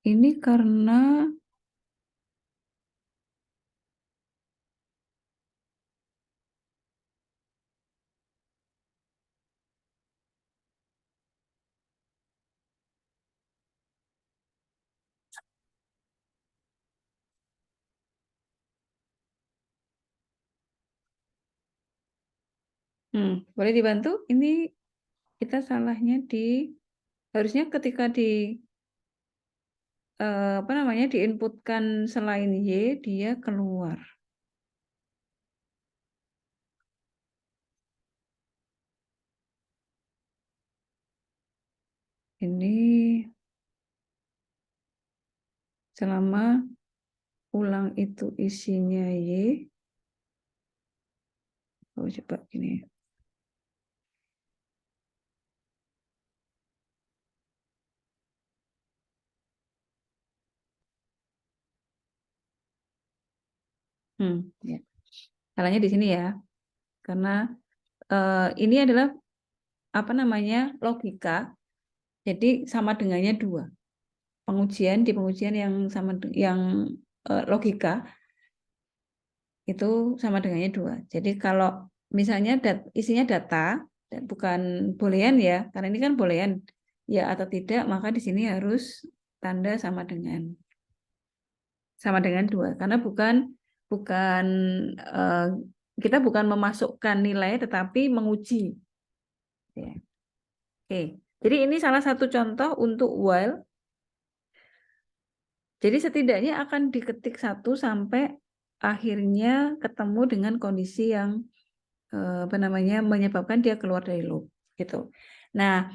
A: Ini karena boleh dibantu? Ini kita salahnya harusnya ketika apa namanya diinputkan selain Y dia keluar. Ini selama ulang itu isinya Y. Oh, coba gini. Ya. Salahnya di sini ya. Karena ini adalah apa namanya logika. Jadi sama dengannya 2. Di pengujian yang sama yang logika itu sama dengannya 2. Jadi kalau misalnya isinya data dan bukan boolean ya, karena ini kan boolean ya atau tidak, maka di sini harus tanda sama dengan 2 karena bukan kita bukan memasukkan nilai tetapi menguji. Ya. Oke, jadi ini salah satu contoh untuk while. Jadi setidaknya akan diketik 1 sampai akhirnya ketemu dengan kondisi yang apa namanya menyebabkan dia keluar dari loop gitu. Nah,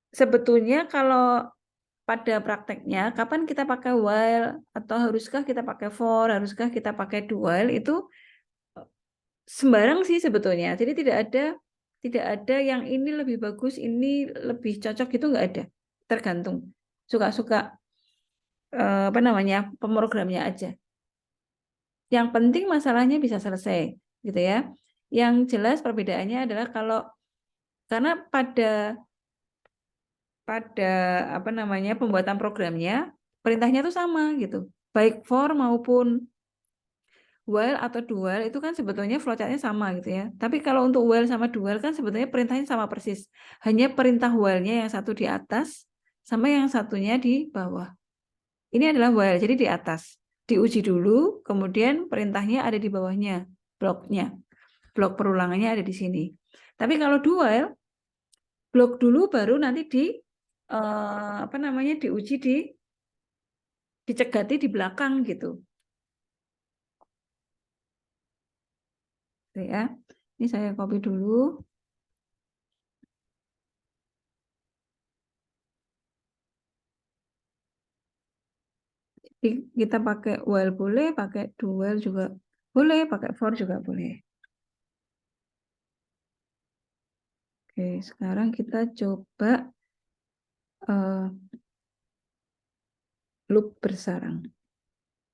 A: sebetulnya kalau pada prakteknya kapan kita pakai while atau haruskah kita pakai for, haruskah kita pakai do while, itu sembarang sih sebetulnya. Jadi tidak ada yang ini lebih bagus, ini lebih cocok, itu nggak ada. Tergantung suka-suka apa namanya pemrogramnya aja. Yang penting masalahnya bisa selesai, gitu ya. Yang jelas perbedaannya adalah karena pada apa namanya pembuatan programnya perintahnya tuh sama gitu. Baik for maupun while atau do while itu kan sebetulnya flowchartnya sama gitu ya. Tapi kalau untuk while sama do while kan sebetulnya perintahnya sama persis. Hanya perintah while-nya yang satu di atas sama yang satunya di bawah. Ini adalah while, jadi di atas. Diuji dulu, kemudian perintahnya ada di bawahnya, bloknya. Blok perulangannya ada di sini. Tapi kalau do while, blok dulu baru nanti apa namanya diuji dicegati di belakang gitu. Oke ya. Ini saya copy dulu. Jadi kita pakai while boleh, pakai do while juga boleh, pakai for juga boleh. Oke, sekarang kita coba loop bersarang.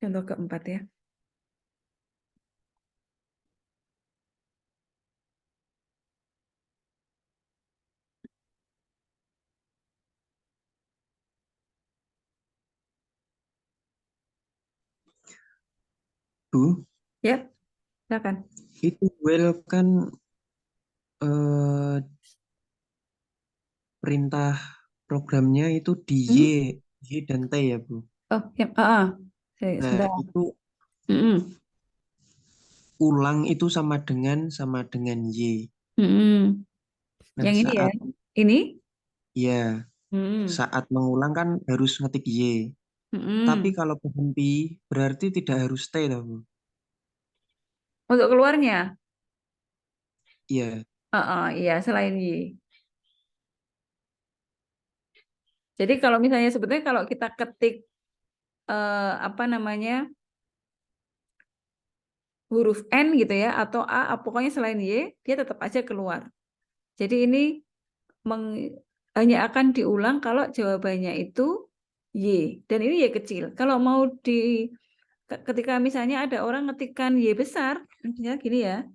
A: Contoh keempat ya.
B: Bu,
A: Ya, silakan.
B: itu while kan perintah programnya itu di Y dan T ya, Bu.
A: Oh, ya,
B: Nah,
A: sebentar.
B: itu
A: Mm-mm.
B: ulang itu sama dengan Y.
A: Mm-mm.
B: Nah,
A: Yang ini ya.
B: saat
A: Ini?
B: ya
A: Mm-mm.
B: saat mengulang kan harus ngetik Y. Tapi
A: Mm-mm.
B: kalau berhenti berarti tidak harus T toh, Bu.
A: Untuk keluarnya?
B: Iya,
A: Iya, selain Y. Jadi kalau misalnya sebetulnya kalau kita ketik apa namanya huruf N gitu ya atau A pokoknya selain Y dia tetap aja keluar. Jadi ini hanya akan diulang kalau jawabannya itu Y dan ini Y kecil. Kalau mau ketika misalnya ada orang ngetikkan Y besar, misalnya gini ya.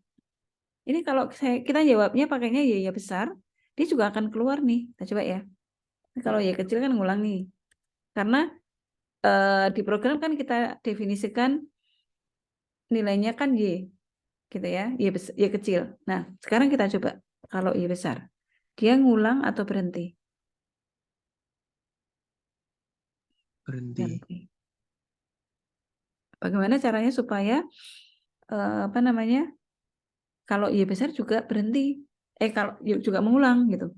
A: Ini kalau kita jawabnya pakainya Y besar, dia juga akan keluar nih. Kita coba ya. Kalau Y kecil kan ngulang nih. Karena di program kan kita definisikan nilainya kan Y gitu ya, Y kecil. Nah, sekarang kita coba kalau Y besar. Dia ngulang atau berhenti?
B: berhenti.
A: Berhenti. Bagaimana caranya supaya apa namanya? Kalau Y besar juga berhenti. Kalau Y juga mengulang gitu.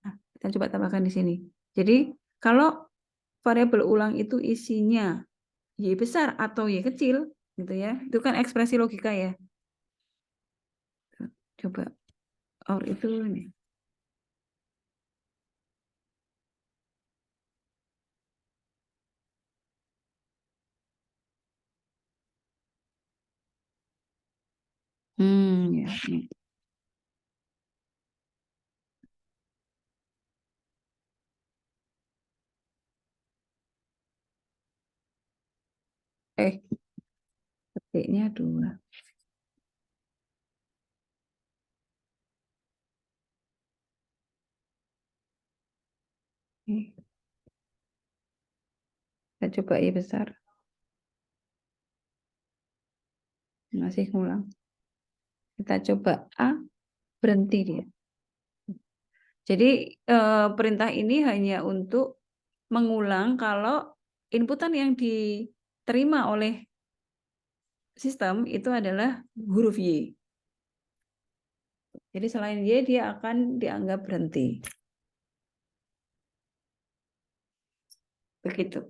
A: Nah, kita coba tambahkan di sini. Jadi, kalau variabel ulang itu isinya Y besar atau Y kecil gitu ya. Itu kan ekspresi logika ya. Coba OR itu nih. Ya, nih. Ketiknya 2. Kita coba Y besar. Masih ngulang. Kita coba A, berhenti dia. Jadi perintah ini hanya untuk mengulang kalau inputan yang diterima oleh sistem itu adalah huruf Y. Jadi selain Y dia akan dianggap berhenti. Begitu.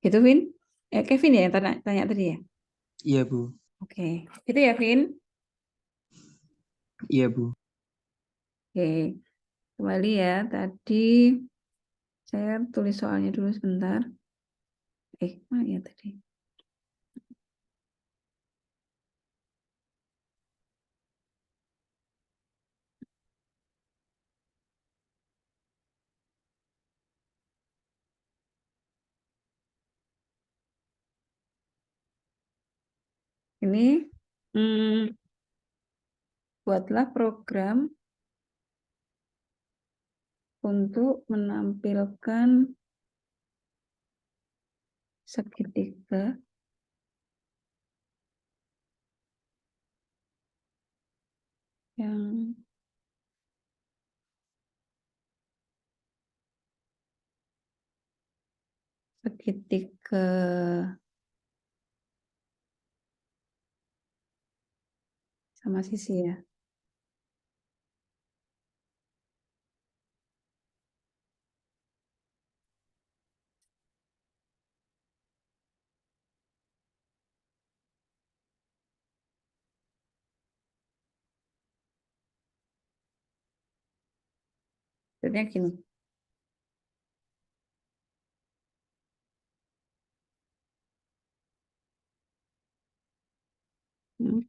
A: Gitu, Vin? Kevin ya yang tanya tadi ya?
B: Iya, Bu.
A: Oke. Itu ya, Vin?
B: Iya, Bu.
A: Oke, kembali ya. Tadi saya tulis soalnya dulu sebentar. Mana ya tadi? Ini buatlah program untuk menampilkan segitiga yang segitiga sama sisi ya. Maksudnya gini. Hmm.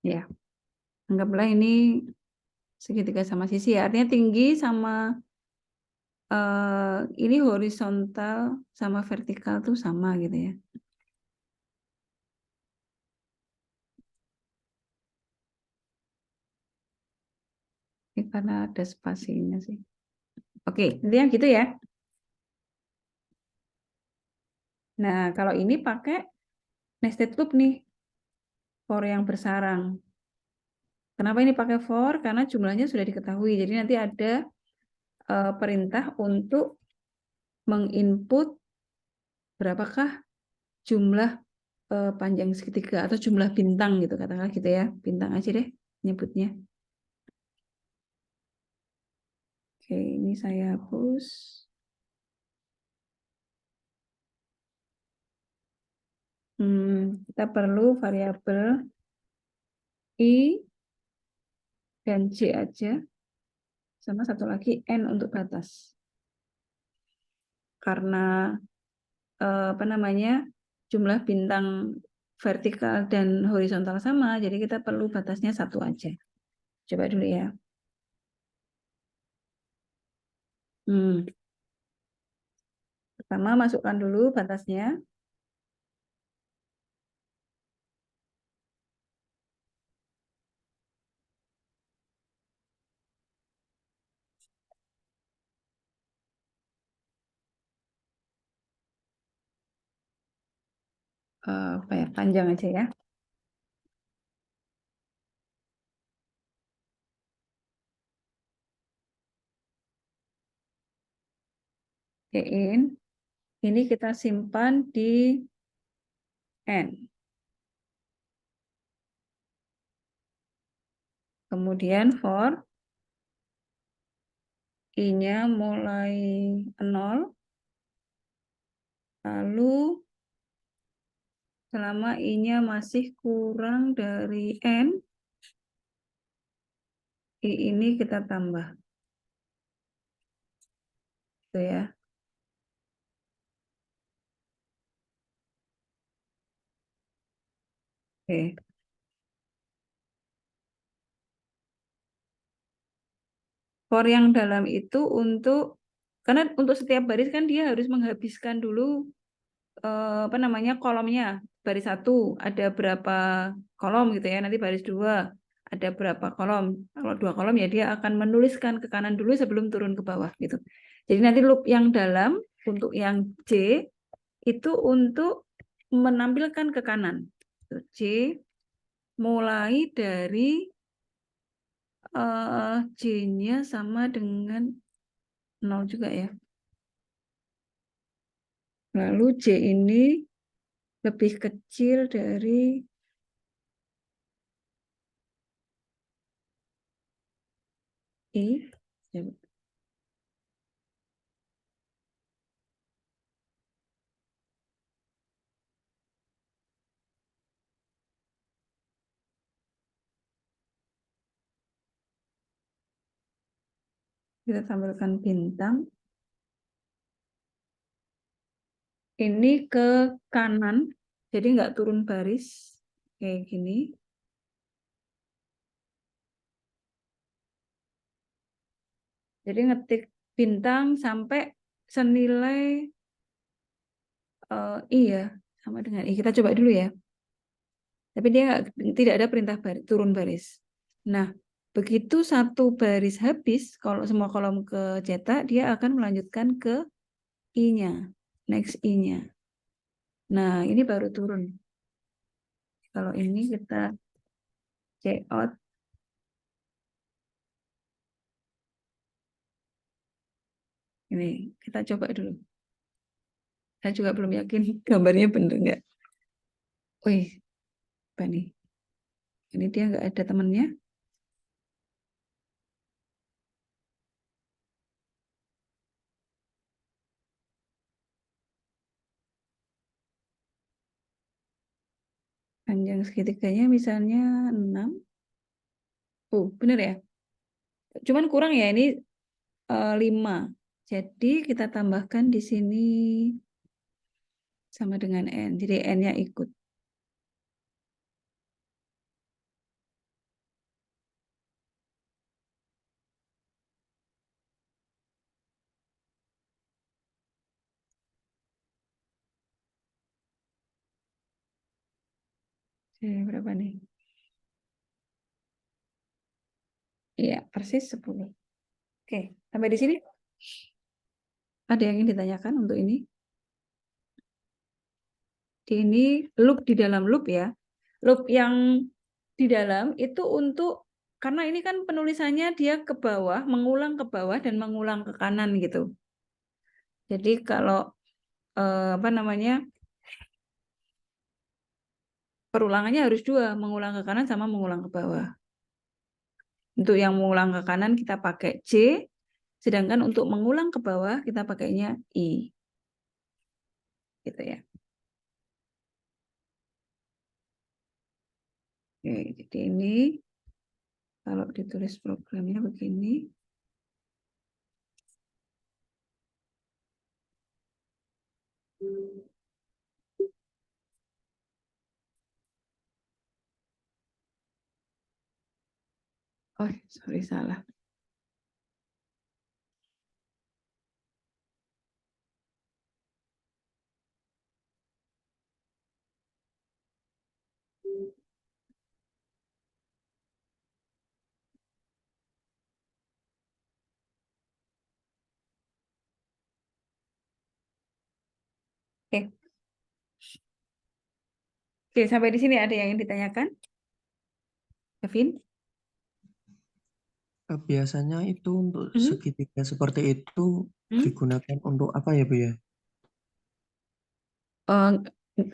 A: Ya, anggaplah ini segitiga sama sisi ya. Artinya tinggi sama ini horizontal sama vertikal tuh sama gitu ya. Ini karena ada spasinya sih. Oke, intinya gitu ya. Nah, kalau ini pakai nested loop nih, for yang bersarang. Kenapa ini pakai for? Karena jumlahnya sudah diketahui. Jadi nanti ada perintah untuk menginput berapakah jumlah panjang segitiga atau jumlah bintang gitu, katakanlah gitu ya. Bintang aja deh nyebutnya. Oke, ini saya hapus. Kita perlu variabel I dan J aja. Sama satu lagi N untuk batas. Karena jumlah bintang vertikal dan horizontal sama, jadi kita perlu batasnya satu aja. Coba dulu ya. Pertama masukkan dulu batasnya. Panjang aja ya. Ini kita simpan di N. Kemudian for I-nya mulai 0, lalu selama I-nya masih kurang dari N, I ini kita tambah. Gitu ya. Oke. For yang dalam itu karena untuk setiap baris kan dia harus menghabiskan dulu kolomnya. Baris 1 ada berapa kolom gitu ya, nanti baris 2 ada berapa kolom. Kalau 2 kolom ya dia akan menuliskan ke kanan dulu sebelum turun ke bawah gitu. Jadi nanti loop yang dalam untuk yang J itu untuk menampilkan ke kanan. J mulai dari J-nya sama dengan 0 juga ya. Lalu J ini lebih kecil dari I. Coba. Kita tampilkan bintang. Ini ke kanan, jadi nggak turun baris kayak gini. Jadi ngetik bintang sampai senilai iya sama dengan I. Kita coba dulu ya. Tapi dia tidak ada perintah turun baris. Nah, begitu satu baris habis, kalau semua kolom kecetak, dia akan melanjutkan ke I-nya, next I-nya. Nah, ini baru turun. Kalau ini kita check out. Ini kita coba dulu. Saya juga belum yakin gambarnya bener nggak. Wih, apa nih? Ini dia nggak ada temannya. Panjang segitiganya misalnya 6. Oh, bener ya. Cuman kurang ya, ini 5. Jadi kita tambahkan di sini sama dengan N. Jadi N-nya ikut. Berapa nih? Iya, persis 10. Oke, sampai di sini. Ada yang ingin ditanyakan untuk ini? Ini loop di dalam loop ya. Loop yang di dalam itu untuk, karena ini kan penulisannya dia ke bawah, mengulang ke bawah dan mengulang ke kanan gitu. Jadi kalau apa namanya, perulangannya harus 2, mengulang ke kanan sama mengulang ke bawah. Untuk yang mengulang ke kanan kita pakai C, sedangkan untuk mengulang ke bawah kita pakainya I. Gitu ya. Oke, jadi ini kalau ditulis programnya begini. Oh, sorry, salah. Oke. Oke, sampai di sini ada yang ingin ditanyakan? Kevin?
B: Biasanya itu untuk
A: Mhm.
B: segitiga seperti itu
A: Hmm?
B: digunakan untuk apa ya, Bu ya?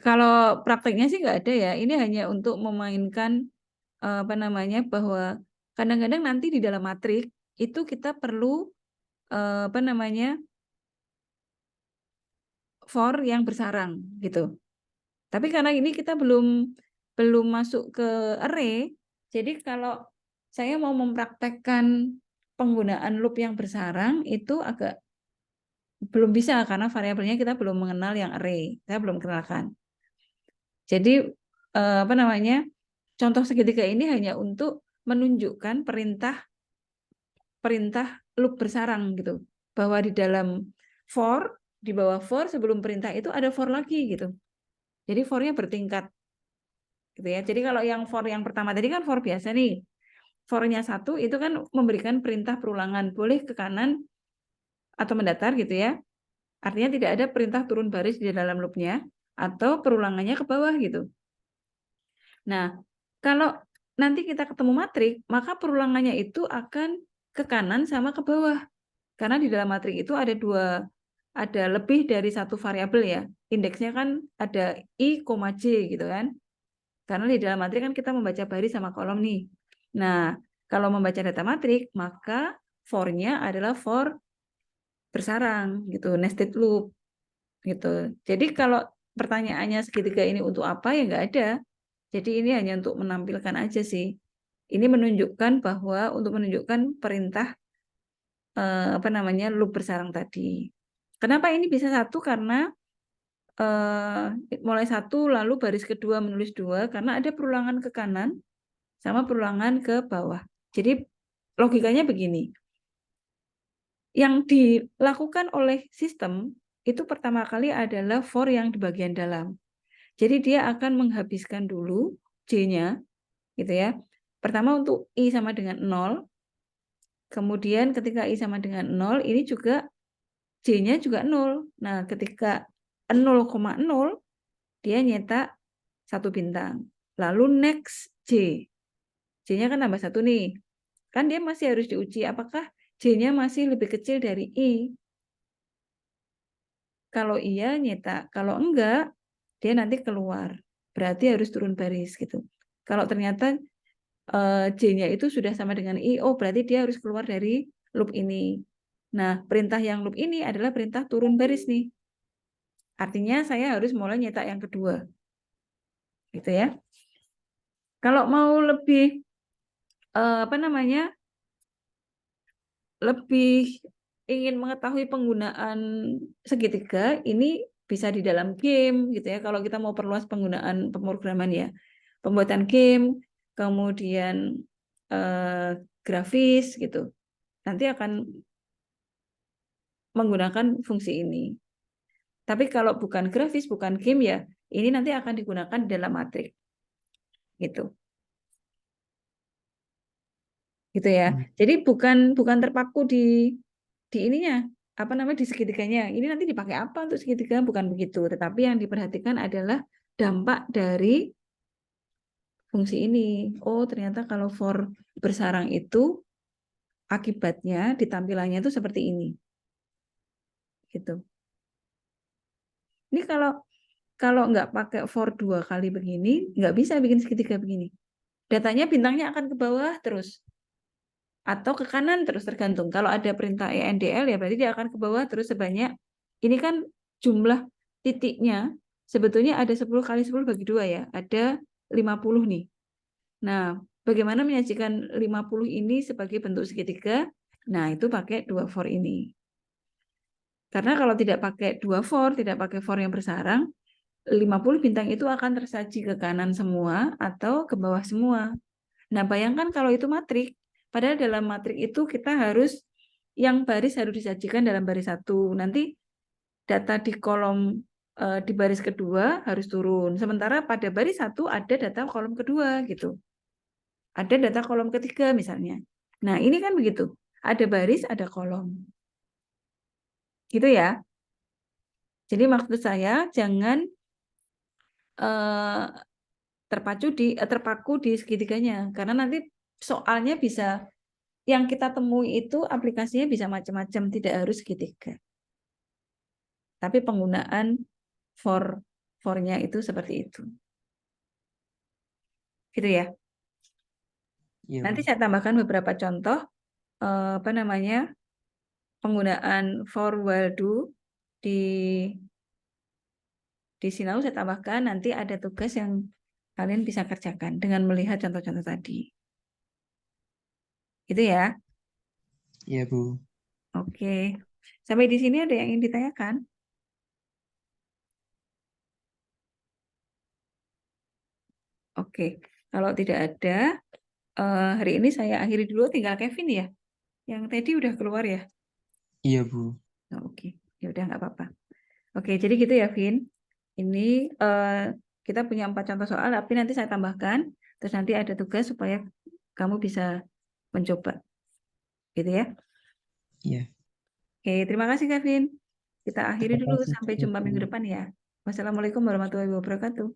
A: Kalau prakteknya sih nggak ada ya. Ini hanya untuk memainkan apa namanya, bahwa kadang-kadang nanti di dalam matrik itu kita perlu apa namanya, for yang bersarang gitu. Tapi karena ini kita belum masuk ke array, jadi kalau saya mau mempraktekkan penggunaan loop yang bersarang itu agak belum bisa karena variabelnya kita belum mengenal yang array, saya belum kenalkan. Jadi apa namanya, contoh segitiga ini hanya untuk menunjukkan perintah loop bersarang gitu, bahwa di dalam for, di bawah for sebelum perintah itu ada for lagi gitu. Jadi for-nya bertingkat gitu ya. Jadi kalau yang for yang pertama tadi kan for biasa nih. For-nya 1 itu kan memberikan perintah perulangan, boleh ke kanan atau mendatar gitu ya. Artinya tidak ada perintah turun baris di dalam loop-nya atau perulangannya ke bawah gitu. Nah, kalau nanti kita ketemu matrik, maka perulangannya itu akan ke kanan sama ke bawah. Karena di dalam matrik itu ada lebih dari satu variabel ya. Indeksnya kan ada I, J gitu kan. Karena di dalam matrik kan kita membaca baris sama kolom nih. Nah, kalau membaca data matrik, maka for-nya adalah for bersarang gitu, nested loop gitu. Jadi kalau pertanyaannya segitiga ini untuk apa ya nggak ada. Jadi ini hanya untuk menampilkan aja sih. Ini menunjukkan bahwa untuk menunjukkan perintah apa namanya loop bersarang tadi. Kenapa ini bisa satu? Karena mulai satu lalu baris kedua menulis dua karena ada perulangan ke kanan sama perulangan ke bawah. Jadi logikanya begini. Yang dilakukan oleh sistem itu pertama kali adalah for yang di bagian dalam. Jadi dia akan menghabiskan dulu J-nya gitu ya. Pertama untuk I sama dengan 0. Kemudian ketika I sama dengan 0, ini juga J-nya juga 0. Nah, ketika 0,0 dia nyetak 1 bintang. Lalu next J. J-nya kan tambah 1 nih. Kan dia masih harus diuji apakah J-nya masih lebih kecil dari I. Kalau iya nyetak, kalau enggak dia nanti keluar. Berarti harus turun baris gitu. Kalau ternyata J-nya itu sudah sama dengan I, oh berarti dia harus keluar dari loop ini. Nah, perintah yang loop ini adalah perintah turun baris nih. Artinya saya harus mulai nyetak yang kedua. Gitu ya. Kalau mau lebih apa namanya? Lebih ingin mengetahui penggunaan segitiga, ini bisa di dalam game gitu ya. Kalau kita mau perluas penggunaan pemrograman ya. Pembuatan game, kemudian grafis gitu. Nanti akan menggunakan fungsi ini. Tapi kalau bukan grafis, bukan game ya, ini nanti akan digunakan di dalam matrik. Gitu. Gitu ya. Jadi bukan terpaku di ininya, apa namanya di segitiganya. Ini nanti dipakai apa untuk segitiga? Bukan begitu. Tetapi yang diperhatikan adalah dampak dari fungsi ini. Oh, ternyata kalau for bersarang itu akibatnya di tampilannya itu seperti ini. Gitu. Ini kalau nggak pakai for 2 kali begini, nggak bisa bikin segitiga begini. Datanya bintangnya akan ke bawah terus. Atau ke kanan terus tergantung. Kalau ada perintah ENDL ya berarti dia akan ke bawah terus sebanyak. Ini kan jumlah titiknya sebetulnya ada 10 kali 10 bagi 2 ya. Ada 50 nih. Nah, bagaimana menyajikan 50 ini sebagai bentuk segitiga? Nah, itu pakai 2 for ini. Karena kalau tidak pakai 2 for, tidak pakai for yang bersarang, 50 bintang itu akan tersaji ke kanan semua atau ke bawah semua. Nah, bayangkan kalau itu matrik, padahal dalam matrik itu kita harus, yang baris harus disajikan dalam baris 1. Nanti data di kolom di baris kedua harus turun. Sementara pada baris 1 ada data kolom kedua gitu. Ada data kolom ketiga misalnya. Nah, ini kan begitu. Ada baris, ada kolom. Gitu ya. Jadi maksud saya jangan terpaku di segitiganya karena nanti soalnya bisa yang kita temui itu aplikasinya bisa macam-macam, tidak harus segitiga. Tapi penggunaan for-nya itu seperti itu. Gitu ya.
B: Iya,
A: Nanti
B: Bu.
A: saya tambahkan beberapa contoh apa namanya? Penggunaan for while do di Sinau saya tambahkan nanti ada tugas yang kalian bisa kerjakan dengan melihat contoh-contoh tadi. Gitu ya.
B: Iya, Bu.
A: Oke. Sampai di sini ada yang ingin ditanyakan? Oke. Kalau tidak ada, hari ini saya akhiri dulu, tinggal Kevin ya. Yang tadi udah keluar ya.
B: Iya, Bu.
A: Oh, oke. Ya udah nggak apa-apa. Oke, jadi gitu ya, Vin. Ini kita punya 4 contoh soal, tapi nanti saya tambahkan. Terus nanti ada tugas supaya kamu bisa mencoba. Gitu ya.
B: Iya.
A: Oke, terima kasih, Kevin. Kita akhiri
B: Terima
A: dulu.
B: kasih
A: Sampai
B: juga,
A: jumpa
B: Bu.
A: minggu depan ya. Wassalamualaikum warahmatullahi wabarakatuh.